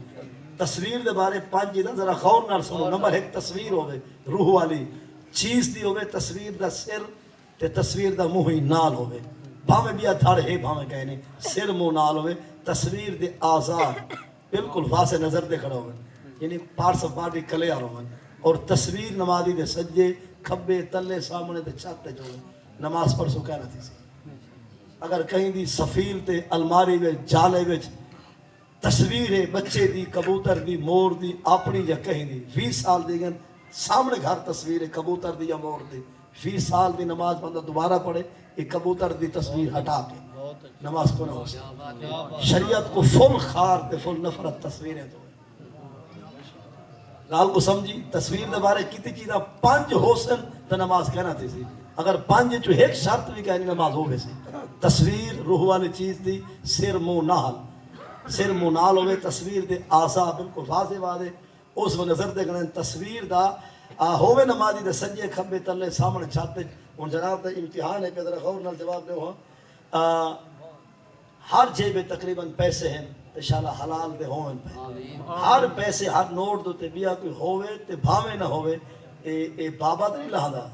تصویر دے بارے 5 چیزاں ذرا غور نال سنو. نمبر 1 تصویر ہوئے روح والی چیز دی ہوئے, تصویر دا سر تے تصویر دا منہ ہی نال ہوئے, بھاویں بیا تھاڑ ہے بھاویں کہنے, سر منہ نال ہوئے. تصویر دے آزاد بالکل واضح نظر دے کھڑا ہوئے, یعنی پارٹس آف باڈی کلیئر ہوئے. اور تصویر نمازی دے سجے کھبے تلے سامنے تے چھت تے جو نماز پڑھ سو کہنا تھی سی. اگر کہیں دی سفیل تے الماری وچ جالے وچ تصویر ہے بچے دی, کبوتر دی, مور دی, اپنی یا کہیں دی, 20 سال دی گن سامنے گھر تصویر ہے کبوتر دی یا مور دی, 20 سال دی نماز بندہ دوبارہ پڑھے, ایک کبوتر دی تصویر ہٹا کے نماز کو نہ ہو سکے. شریعت کو فل خار تے فل نفرت تصویریں تو لال کو سمجھی. تصویر دے بارے کتی چیزاں 5 حسن تے نماز کہنا تھی سی. اگر 5 جو ایک شرط بھی کہنی نماز ہو گئی سی. تصویر روح والی چیز دی, سر منہ نال, سر منہ نال ہوئے. تصویر دے آسا بالکل واضح واضح اس میں نظر دے گنے. تصویر دا ہوئے نمازی دے سجے کھبے تلے سامنے چھاتے. ان جناب دا امتحان ہے کہ ذرا غور نال جواب دے ہو. ہر جیب تقریباً پیسے ہیں تے شالا حلال دے ہوئے پہ. ہر پیسے ہر نوٹ دو تے بیا کوئی ہوئے تے بھاوے نہ ہوئے, اے بابا نہیں لہدا,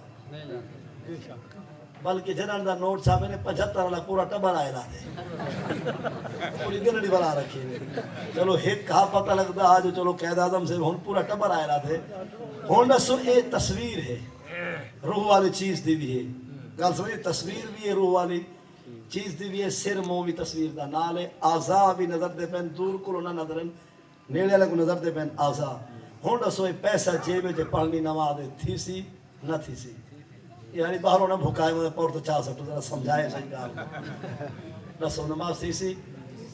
بلکہ جنان دا نوٹ صاحب نے 75 والا پورا ٹبر آئے دے پوری گنڑی بنا رکھی. چلو ایک کہا پتہ لگتا آج چلو قائد اعظم سے ہن پورا ٹبر آئے دے. ہن دسو اے تصویر ہے, روح والی چیز دی بھی ہے. گل سمجھے, تصویر بھی ہے روح والی چیز دی بھی ہے, سر منہ بھی تصویر دا نال ہے, اعضاء بھی نظر دے پین, دور کو نہ نظرن نیڑے والے کو نظر دے پین اعضاء. ہن دسو پیسہ جیب وچ پڑھنی نماز تھی سی نہ تھی سی, یعنی باہروں نہ بھکائے مجھے پور تو چاہ سکتا ذرا سمجھائے صحیح گال. دسو نماز تھی سی.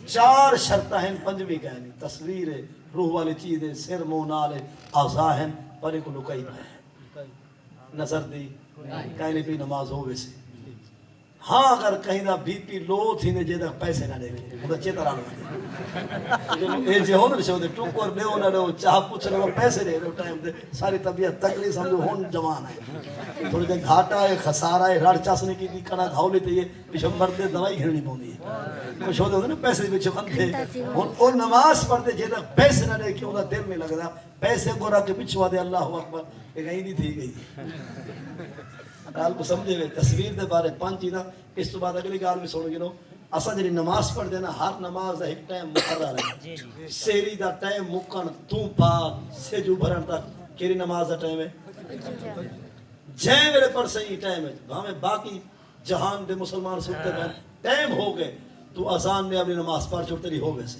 4 شرطیں ہیں, 5ویں کہنی تصویر ہے, روح والی چیز ہے, سر منہ نال ہے, اعضاء ہیں, پر کو لکائی پہ نظر دی کہنے پہ نماز ہو ویسی. ہاں اگر کہیں دا بی پی لو تھی نے جیدہ پیسے نہ دے وہ چیتا رہا اے جے ہون رشو دے ٹوک اور بے ہونا رہو چاہ پوچھ رہو پیسے دے رہو ٹائم دے ساری طبیعت تکلی سمجھو ہون جوان ہے تھوڑی دے گھاٹا ہے خسارہ ہے رڑ چاسنے کی کڑا گھاؤ لیتے یہ پیچھے مرد دوائی گھرنی پوندی ہے کچھ ہوتے ہیں پیسے دے پیچھے بندے اور نماز پڑھتے جیدہ پیسے نہ دے کیوں دا دل میں لگ رہا پیسے کو رکھ کے پچھوا دے اللہ اکبر ایک کہیں نہیں تھی گئی. گال کو سمجھے ہوئے تصویر دے بارے 5 چیزاں. اس تو بعد اگلی گال بھی سن گنو اساں جڑی نماز پڑھ دینا ہر نماز دا ایک ٹائم مقرر ہے. سحری دا ٹائم مکن تو پاک سجو بھرن تک کیڑی نماز دا ٹائم ہے جے میرے پر صحیح ٹائم ہے. بھاویں باقی جہان دے مسلمان سنتے ہیں ٹائم ہو گئے تو اذان نے اپنی نماز پڑھ چھوڑ تیری ہو گئے سے.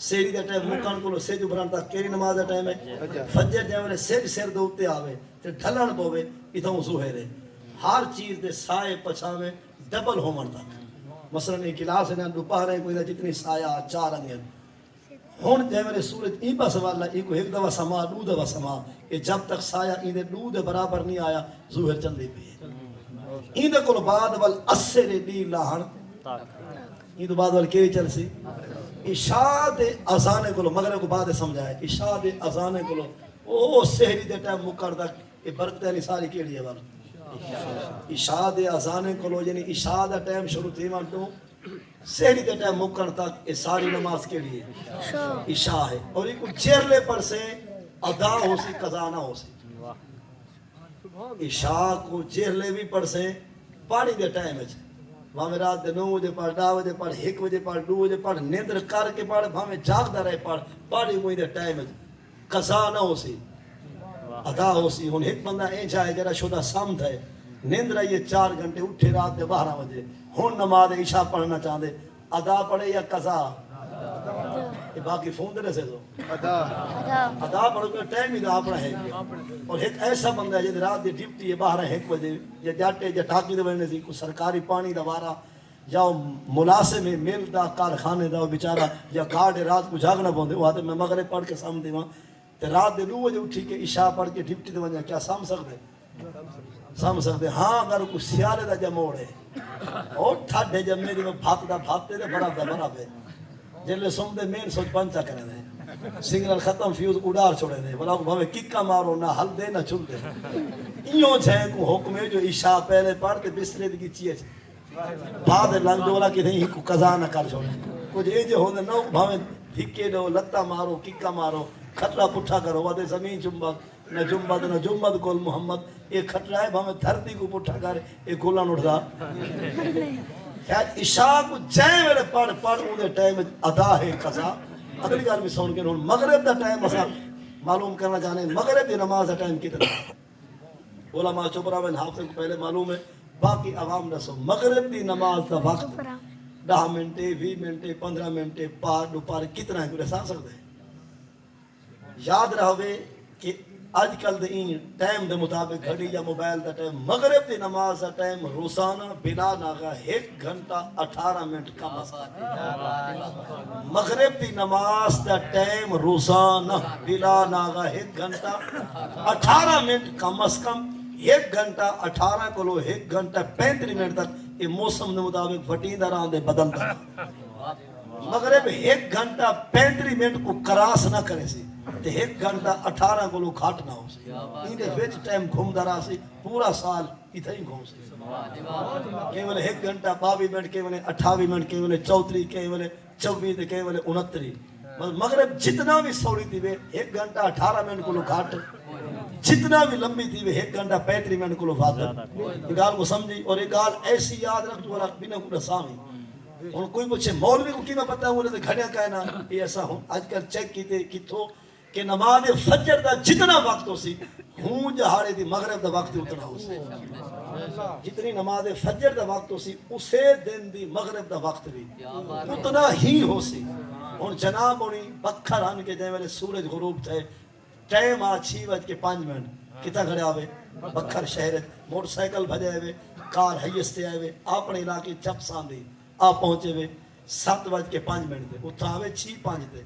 سحری دا ٹائم مکن کو سجو بھرن تک کیڑی نماز دا ٹائم ہے فجر جے میرے سر دے اوتے آوے تے ڈھلن پوے اتھوں ظہر ہے. ہر چیز دے سائے پچھاویں ڈبل ہومن تک مثلا ایک کلاس ہے نا دوپہر ہے کوئی جتنی سایہ 4 انگن ہون جے میرے سورج ای پاس والا ای کو ایک دفعہ سما 2 دفعہ سما کہ جب تک سایہ این دے 2 دے برابر نہیں آیا ظہر چندی پی این دے کول بعد ول اسے دی لاہن این دے بعد ول کیڑی چل سی عشاء دے اذان کول مغرب کو بعد سمجھایا عشاء دے اذان کول او سحری دے ٹائم مکر تک اے برکت علی ساری کیڑی ہے ور عشاء دے اذان کولو یعنی عشاء دا ٹائم شروع تھی مان تو سحری دے ٹائم مکن تک یہ ساری نماز کے لیے عشاء ہے. اور یہ کچھ چیرلے پر سے ادا ہو سی قضا نہ ہو سی عشاء کو جہلے بھی پڑھ سے پانی دے ٹائم ہے بھاویں رات دے 9 بجے پڑھ 10 بجے پڑھ 1 بجے پڑھ 2 بجے پڑھ نیندر کر کے پڑھ بھاویں جاگدا رہے پڑھ پانی کوئی دے ٹائم ہے قضا نہ ہو سی ادا ہو سی ہن ایک بندہ اے چاہے جڑا شدہ سمجھ ہے نیندر یہ 4 گھنٹے اٹھے رات دے 12 بجے ہن نماز عشاء پڑھنا چاہندے ادا پڑھے یا قضا یہ باقی فون دے سے تو ادا پڑھو کہ ٹائم ہی دا اپنا ہے اور ایک ایسا بندہ ہے جے رات دی ڈیوٹی ہے 12-1 بجے یا جاٹے یا ٹاکی دے ونے سی کوئی سرکاری پانی دا وارا یا ملازم مل دا کارخانے دا بیچارہ یا گارڈ رات کو جاگنا پوندے وہ آتے میں مغرب پڑھ کے سامنے دیواں تے رات دے 2 بجے اٹھی کے عشاء پڑھ کے ڈیوٹی تے ونجا کیا سمجھ سکدے ہاں اگر کوئی سیارے دا جموڑ ہے اور ٹھاڈے جمے دی بھات دا بھاتے دے بڑا دا بڑا پہ جلے سم دے مین سوچ پنچا کرے دے سنگنل ختم فیوز اڑار چھوڑے دے بلا کو بھاوے ککا مارو نہ ہل دے نہ چل دے ایوں چھے کو حکم ہے جو عشاء پہلے پڑھ تے بسترے دی چیز بعد لنگ دولا کہ نہیں کو قضا نہ کر چھوڑے کچھ اے جو ہوندے نہ بھاوے دھکے دو لتا مارو ککا مارو کھٹرا پٹھا کرو ودے زمین چمبک نہ جمبد کول محمد یہ کھٹرا ہے بھاوے دھرتی کو پٹھا کر یہ گولان اٹھدا عشاء کو جائے میرے پڑھ اندھے ٹائم ادا ہے قضا اگلی گال بھی سون کے انہوں مغرب دا ٹائم اسا معلوم کرنا چاہنے مغرب دی نماز دا ٹائم کتنا علماء چوبرا میں حافظ کو پہلے معلوم ہے باقی عوام نہ سو مغرب دی نماز دا وقت 10 منٹے 20 منٹے 15 منٹے پار دوپار کتنا ہے کوئی حساب سکتے ہیں یاد رہوے کہ آج کل دے این ٹائم دے مطابق گھڑی یا موبائل دا ٹائم مغرب دی نماز دا ٹائم روزانہ بلا ناغا 1 گھنٹہ 18 منٹ کم از کم مغرب دی نماز دا ٹائم روزانہ بلا ناغا 1 گھنٹہ 18 منٹ کم از کم 1 گھنٹہ 18 کلو 1 گھنٹہ 35 منٹ تک یہ موسم دے مطابق پھٹین دران دے بدلتا مغرب 1 گھنٹہ 35 منٹ کو کراس نہ کرے سی 1 گھنٹہ 18 کو لوگ کھاٹ نہ ہو سی انہیں ویچ ٹائم گھوم درا سی پورا سال اتھا ہی گھوم سی کہیں بولے 1 گھنٹہ 22 منٹ کہیں بولے 28 منٹ کہیں بولے 34 کہیں بولے 24 کہیں بولے 29 مغرب جتنا بھی سوڑی تھی وے 1 گھنٹہ 18 منٹ کو لوگ کھاٹ جتنا بھی لمبی تھی وے 1 گھنٹہ 35 منٹ کو لوگ فاتر یہ گال کو سمجھی اور یہ گال ایسی یاد رکھ تو رکھ بنا کو رسامی اور کوئی پوچھے مولوی کو کی میں پتہ ہے بولے تو گھڑیا کہنا یہ ایسا ہوں آج کل چیک کیتے کتھو کہ نماز فجر دا جتنا وقت ہو سی ہوں جہاڑے دی مغرب دا وقت اتنا ہو سی جتنی نماز فجر دا وقت ہو سی اسے دن دی مغرب دا وقت بھی اتنا ہی ہو سی اور جناب ہونی بکھر ہن کے جائے والے سورج غروب تھے ٹائم آ 6:05 کتا گھڑے آوے بکھر شہر موٹر سائیکل بھجائے ہوئے کار ہیستے آئے ہوئے اپنے علاقے چپ ساندھی آ پہنچے ہوئے 7:05 تھے اتھا آوے 6:05 تھے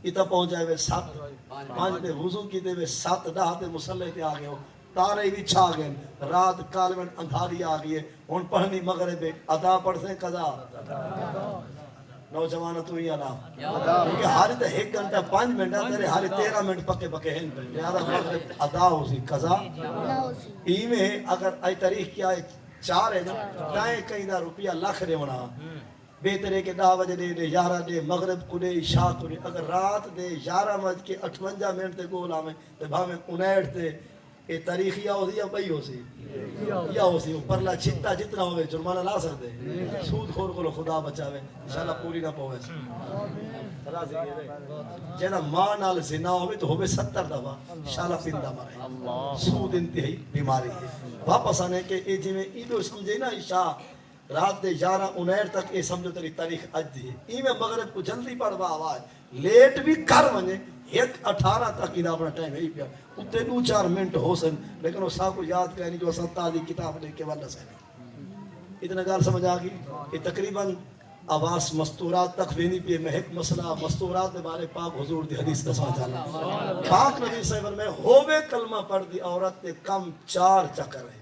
اتھا پہنچائے ہوئے 7:05 تھے وضو کیتے ہوئے 7:10 تھے مسلح تے آگئے ہو تارے بھی چھا گئے رات کالوین اندھاری آگئی ہے ان پڑھنی مغرب ادا پڑھتے قضا نوجوانہ تو ہی آنا کیونکہ حالی تا 1 گھنٹہ 5 منٹ تیرے حالی 13 منٹ پکے پکے ہیں لہذا مغرب ادا ہو سی قضا ای میں اگر آئی تاریخ کیا ہے 4 ہے نا تائیں کہیں دا روپیہ لاکھ دے ہونا بہتر ہے کہ 10 بجے دے 11 دے مغرب کو دے عشاء کو دے اگر رات دے 11:58 منٹ تے گول آمیں تے بھاویں 59 تے یہ تاریخ یا ہو سی یا بھئی ہو سی یا ہو سی پرلا چھتا جتنا ہوئے جرمانہ لا سکتے سود خور کو خدا بچاوے انشاءاللہ پوری نہ پوے جینا ماں نال زنا ہوئے تو ہوئے 70 دفعہ انشاءاللہ پندہ مرے سود انتہائی بیماری ہے واپس آنے کے اے جی میں ایدو سمجھے نا عشاء رات دے 11:59 تک اے سمجھو تری تاریخ اج دی ہے ای میں مغرب کو جلدی پڑھوا آواز لیٹ بھی کر ونجے 1:18 تک ہی اپنا ٹائم ہے پیا اتے 2-4 منٹ ہو سن لیکن اس کو یاد کرنی جو سنتادی کتاب لے کے والا سے اتنا گال سمجھ آگئی کہ تقریباً آواز مستورات تک وینی پہ میں ایک مسئلہ مستورات دے بارے پاک حضور دی حدیث دسا چالا پاک نبی صلی اللہ علیہ وسلم میں ہووے کلمہ پڑھ دی عورت تے کم 4 چکر ہے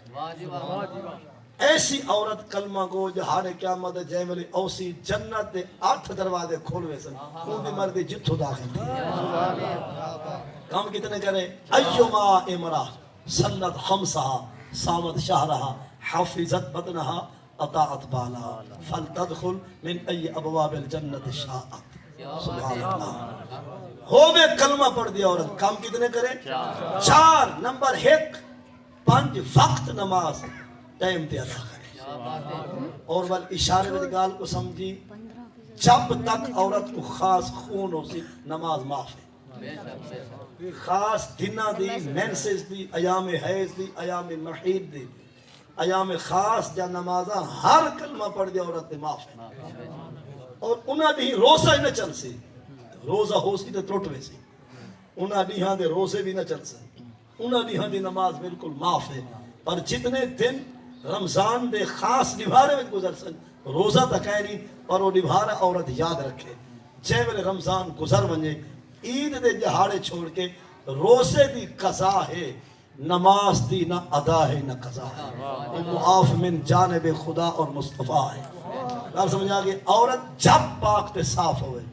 ایسی عورت کلمہ کو جہانے قیامت جائے ملی اوسی جنت دے 8 دروازے کھولوے سن خون دی مردی جتھو داخل دی کام کتنے کرے ایوما امرا سنت خمسہا سامت شہرہا حافظت بدنہا اطاعت بالا فلتدخل من ای ابواب الجنت شاعت سبحان اللہ ہووے کلمہ پڑھ دیا عورت کام کتنے کرے 4 نمبر 1 5 وقت نماز ٹائم تے ادا کرے اور ول اشارے میں گال کو سمجھی جب تک عورت کو خاص خون ہو سی نماز معاف ہے خاص دنہ دی مینسز دی ایام حیض دی ایام محید دی ایام خاص جا نمازاں ہر کلمہ پڑھ دیا عورت تے معاف ہے اور انہاں دی روزہ ہی نہ چل سی روزہ ہو سی تے ٹوٹ وے سی انہاں دی ہاں دے روزے بھی نہ چل سی انہاں دی ہاں دی نماز بالکل معاف ہے پر جتنے دن رمضان دے خاص نبھارے میں گزر سن روزہ تک ہے نہیں پر وہ نبھارا عورت یاد رکھے جے ویلے رمضان گزر ونجے عید دے دہاڑے چھوڑ کے روزے دی قضا ہے نماز دی نہ ادا ہے نہ قضا ہے وہ معاف من جانب خدا اور مصطفیٰ ہے آپ سمجھا کہ عورت جب پاک تے صاف ہوئے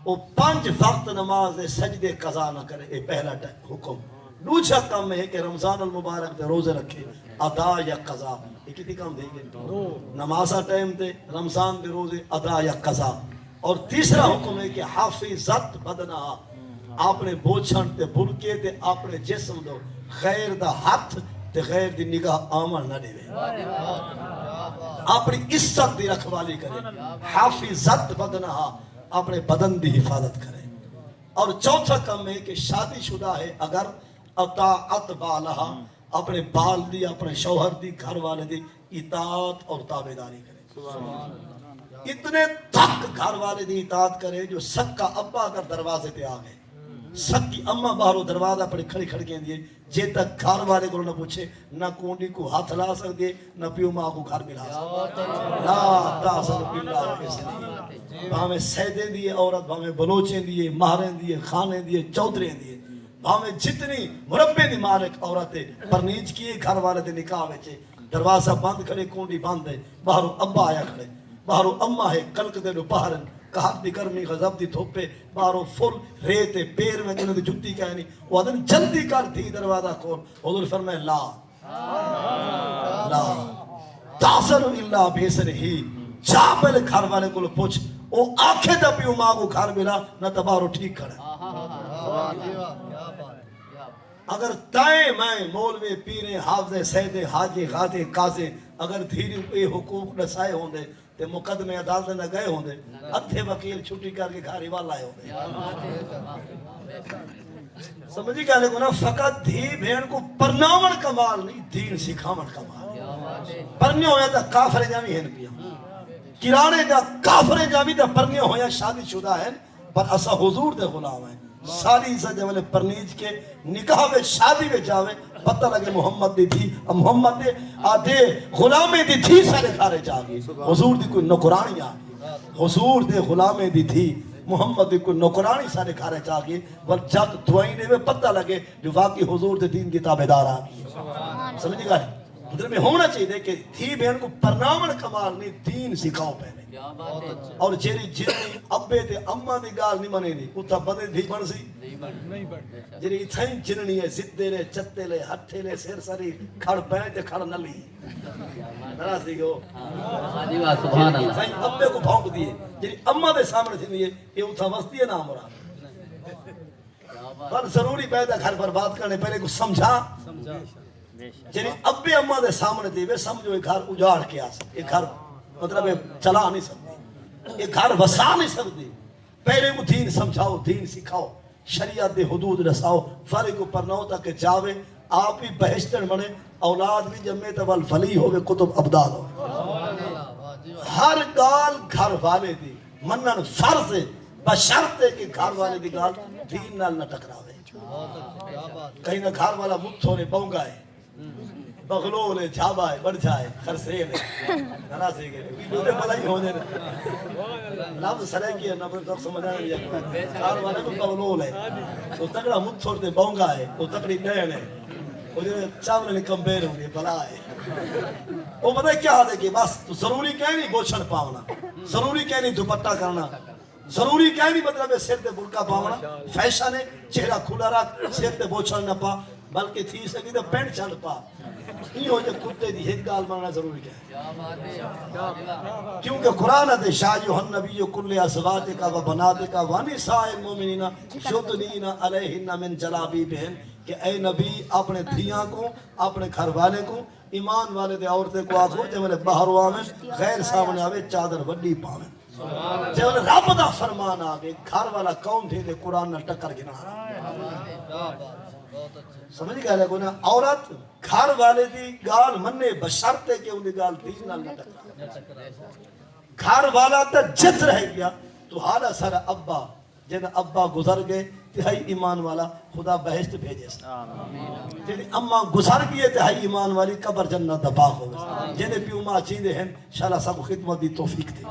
وہ 5 وقت نماز دے سجدے قضا نہ کرے یہ پہلا حکم دوسرا کام ہے کہ رمضان المبارک دے روزے رکھے ادا یا قضا یہ کتنی کام دیں گے نمازہ ٹائم دے رمضان دے روزے ادا یا قضا اور تیسرا حکم ہے کہ حافظت بدنہ اپنے بوچھن تے بلکے تے اپنے جسم دو غیر دا ہاتھ تے غیر دی نگاہ آمن نہ دے اپنی عزت دی رکھوالی کرے حافظت بدنہ اپنے بدن دی حفاظت کرے اور چوتھا کام ہے کہ شادی شدہ ہے اگر اطاعت بالہا اپنے بال دی اپنے شوہر دی گھر والے دی اطاعت اور تابعداری کرے اتنے تک گھر والے دی اطاعت کرے جو سکا ابا اگر دروازے پہ آ گئے سکی اماں باہروں دروازہ پر کھڑی کھڑکیں دیے جے تک گھر والے کو نہ پوچھے نہ کونڈی کو ہاتھ لا سکتے نہ پیو ماں کو گھر ملا سکتے لا تاسر باللہ اسلی بھامیں سیدیں دیئے عورت بھامیں بلوچیں دیئے مہریں دیئے خانیں دیئے چودریں دیئے بھامیں جتنی مربے دی مالک عورتیں پرنیج کیے گھر والے دے نکاح ویچے دروازہ بند کرے کونڈی بند ہے باہروں ابا آیا کھڑے باہروں اماں ہے کلک دے دو پہرن کہت دی گرمی غضب دی تھوپے باہروں فل ریتے پیر میں جنہوں دی جتی کہنی وہ ادن جلدی کر تھی دروازہ کھول حضور فرمائے لا تاثر اللہ بیسر ہی چاپل گھر والے کو پوچھ وہ آنکھیں دا پیو ماں کو گھر ملا نہ تبارو ٹھیک کھڑا اگر تائیں میں مولوی پیرے حافظے سیدے حاجی غازے قاضے اگر دھیری اے حقوق نسائے ہوں دے تے مقدمے عدالت نہ گئے ہوں دے اتھے وکیل چھٹی کر کے گھاری والا آئے ہوں دے سمجھی کہنے کو نا فقط دھی بھین کو پرناون کمال نہیں دین سکھاون کمال پرنے ہویا تا کافر جامی ہیں پیا کرانے دا کافر جامی دا پرنے ہویا شادی شدہ ہیں پر اسا حضور دے غلام ہیں ساری عزت جوالے پرنیج کے نکاح میں شادی میں جاوے پتہ لگے محمد دی تھی محمد دے آدھے غلامے دی تھی سارے کھارے جاگے حضور دی کوئی نکرانی آگے حضور دے غلامے دی تھی محمد دی کوئی نکرانی سارے کھارے جاگے ور جب دوائینے میں پتہ لگے جو واقعی حضور دے دین کی تابعدار آگے سمجھے گا ادھر میں ہونا چاہیے کہ تھی بہن کو پرنامن کمال نہیں دین سکھاؤ پہلے اور جیری جنی ابے تے اممہ دی گال نہیں منے دی اتھا بدے دھی بن سی جیری اتھائیں جننی ہے زدے لے چتے لے ہتھے لے سیر سری کھڑ پہنے تے کھڑ نہ لی نرا سی گو اتھائیں ابے کو بھونک دیئے جیری اممہ دے سامنے تھی نہیں ہے یہ اتھا وستی ہے نام رہا پر ضروری پیدا گھر پر بات کرنے پہلے کو سمجھا جیری ابے اممہ دے سامنے تھی وہ سمجھو یہ گھر اجاڑ کے آسا یہ گھر مطلب چلا نہیں سکتی یہ گھر وسا نہیں سکتی پہلے کو دین سمجھاؤ دین سکھاؤ شریعت دے حدود رساؤ فرق کو پرناؤ تاکہ جاوے آپ ہی بہشتن بنے اولاد بھی جمعے تول فلی ہوئے کتب ابدال ہوئے ہر گال گھر والے دی منن فرض ہے بشرط کہ گھر والے دی گال دین نال نہ ٹکراوے کہیں نہ گھر والا متھوڑے پونگا ہے بغلول ہے جھابا ہے بڑھ جائے خرسیل ہے نرا سے گئے ویڈیو دے بلائی ہونے لفظ سرے کیا نبر تک سمجھانے لیا کار والے کو بغلول ہے تو تکڑا مت چھوڑ دے بونگا ہے وہ تکڑی نین ہے وہ جو چاولے نے کمبیر ہوں گے بلا ہے وہ بتا کیا ہے کہ بس تو ضروری کہیں نہیں گوشن پاونا ضروری کہیں نہیں دوپٹہ کرنا ضروری کہیں نہیں مطلب سر تے برکا پاونا فیشن ہے چہرہ کھلا رکھ سر تے بوچھن نہ پا بلکہ تھی سکی تو پینٹ چل پا یہ ہو جو کتے دی ایک گال ماننا ضروری ہے کیونکہ قرآن دے شاہ النبی کل ازواجک و بناتک و نساء المؤمنین یدنین علیہن من جلابیبہن کہ اے نبی اپنے دھیاں کو اپنے گھر والے کو ایمان والے دے عورتیں کو آخو جب میں باہر آویں غیر سامنے آوے چادر وڈی پاویں جب میں رب دا فرمان آگے گھر والا کون تھے دے قرآن نہ ٹکر گنا سمجھ گئے لے کوئی نا عورت گھر والے دی گال مننے بشرتے کہ ان دی گال دین نہ ٹکر گھر والا تا جت رہ گیا تو حالا سارا ابا جن ابا گزر گئے تہائی ایمان والا خدا بہشت بھیجے سا جن اماں گزر گئے تہائی ایمان والی قبر جنت دباغ ہو گئے جنہیں پیو ماں چیندے ہیں شاءاللہ سب خدمت دی توفیق تھی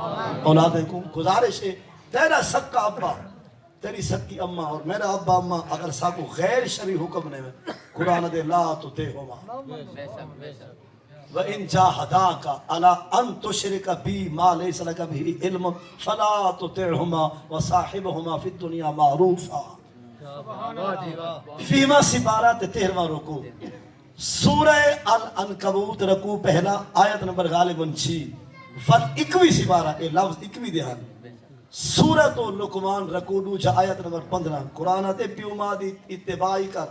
اولادیں کو گزارش ہے تیرا سکا ابا تیری سکی اماں اور میرا ابا اماں اگر ساکو غیر شرعی حکم نے میں قرآن دے لا تطیعہما وَإِن جَاهَدَاكَ عَلَىٰ أَن تُشْرِكَ بِي مَا لَيْسَ لَكَ بِهِ عِلْمٌ فَلَا تُطِعْهُمَا وَصَاحِبْهُمَا فِي الدُّنْيَا مَعْرُوفًا فیما سپارہ 13واں رکوع سورہ العنکبوت رکوع پہلا آیت نمبر غالباً 6 فل 21 سپارہ اے لفظ 21 دہان سورۃ لقمان رکوع دوجا آیت نمبر 15 قرآن تے پیوما دی اتباعی کر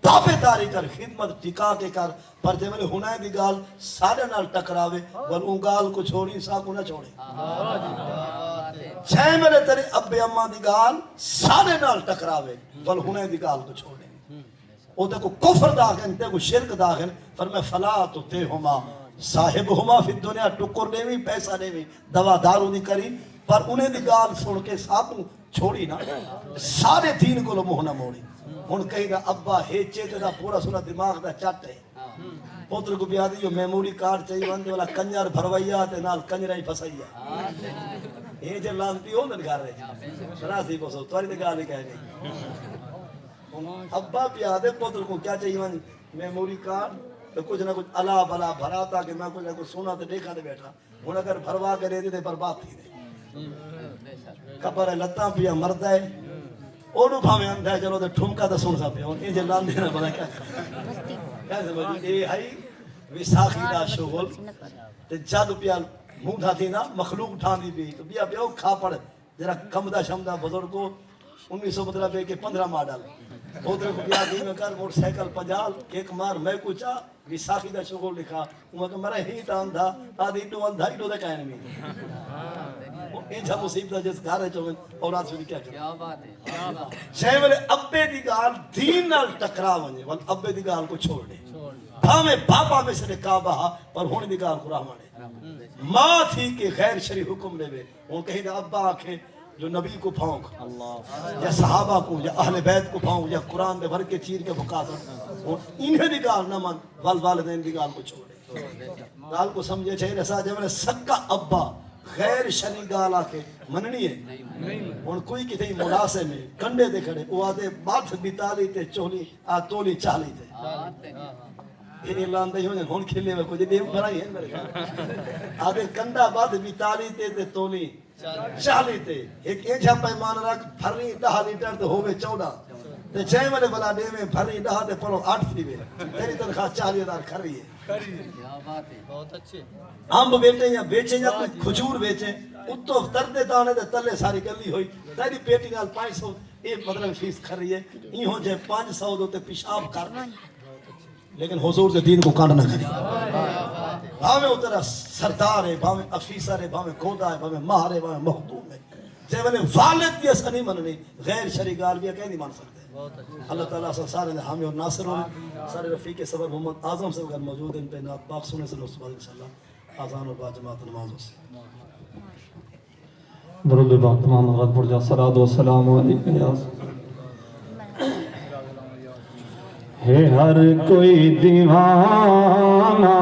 تابے داری کر خدمت ٹکا کے کر پر جے میں ہنائے دی گال سارے نال ٹکراوے ول ان گال کو چھوڑی ساکو نہ چھوڑے چھے میرے تیرے ابے اماں دی گال سارے نال ٹکراوے ول ہنائے دی گال کو چھوڑے او تے کو کفر داخن تے کو شرک داخن فرمائے فلا تطیعہما صاحبہما فی الدنیا ٹکر دے بھی پیسہ دے بھی دوا دارو دی کری پر انہیں دی گال سن کے ساکو چھوڑی نا سارے دین کو لو منہ نہ موڑی ہن کہیں گا ابا ہیچے تے دا پورا سورا دماغ دا چٹ ہے پوتر کو بیادی جو میموری کارڈ چاہیے وندے والا کنجر بھرویا تے نال کنجرا ہی پھسایا اے جے لانتی ہو نن گھر رہے راضی کو سو توری تے گال ہی کہہ گئی ابا بیادے پوتر کو کیا چاہیے وندے میموری کارڈ تو کچھ نہ کچھ الا بلا بھراتا کہ میں کچھ نہ کچھ سنا تے دیکھا تے بیٹھا ہن اگر بھروا کے دے تے برباد تھی دے قبر لتاں پیا مردا ہے اونو بھاویں اندھا ہے چلو تے ٹھمکا تے سن سا پیا ہن اے جے لان دینا بڑا کیا سمجھ اے ہائی وساخی دا شغل تے جد پیا مونڈا تھی نا مخلوق ٹھاندی پئی تو بیا پیا کھا پڑ ذرا کمدا شمدا بزرگ کو 1915 کے 15 ماڈل پوتر کو بیا دی میں کر موٹر سائیکل پجال کیک مار میں کچا وساخی دا شغل لکھا وہ کہ مرا ہی تا اندھا آدھی تو اندھا ہی تو دے کہنے میں انجھا مصیبت جس گھر ہے چوہن اور آج سنی کیا کریں شاہ میرے ابے دی گال دین نال ٹکرا ونجے وال ابے دی گال کو چھوڑ دے بھامے باپا میں سے کعبہ پر ہونے دی گال کو رحمانے ماں تھی کہ غیر شرعی حکم لے وے وہ کہیں دا ابا آنکھیں جو نبی کو پھونک یا صحابہ کو یا اہل بیت کو پھونک یا قرآن دے بھر کے چیر کے بکاتا اور انہیں دی گال نہ من والدین دی گال کو چھوڑے گال کو سمجھے چھے رسا جب میں سکا ابا غیر شنی گالا کے مننی ہے ان کوئی کسی مناسے میں کنڈے دے کھڑے وہ آدھے بات بیتالی تے چولی تولی چالی تے یہ اعلان دے ہون کھلے میں کوئی دیم بھرائی ہے میرے آدھے کنڈا بات بیتالی تے تولی چالی تے ایک ایجھا پیمان رکھ بھرنی 10 لیٹر تے ہوئے 14 تے چھے ملے بلا دے میں بھرنی 10 تے پڑھو 8 تھی بے تیری تنخواہ 40,000 کھری ہے
بہت اچھے
امب بیٹے یا بیچے یا کوئی کھجور بیچے اتو تردے دانے دے تلے ساری گلی ہوئی تیری بیٹی نال 500 ایک مدرم فیس کر رہی ہے این ہو جائے 500 دوتے پیشاب کر لیکن حضور سے دین کو کانڈ نہ کری بھاویں اترا سردار ہے بھاویں افیسر ہے بھاویں کھودا ہے بھاویں ماہر ہے بھاویں مخدوم ہے جے ونے والد دی اسا نہیں مننی غیر شرعی گال بھی کہیں نہیں مان سکتے اللہ تعالیٰ سارے حامی اور ناصر ہونے سارے رفیق صبر محمد اعظم سے اگر موجود ہیں ان پہ نات پاک سنے سے اللہ انشاءاللہ آذان اور بعد جماعت نمازوں سے
درود باق تمام غد برجا صلاة و سلام علیکہ یا ہے ہر کوئی دیوانہ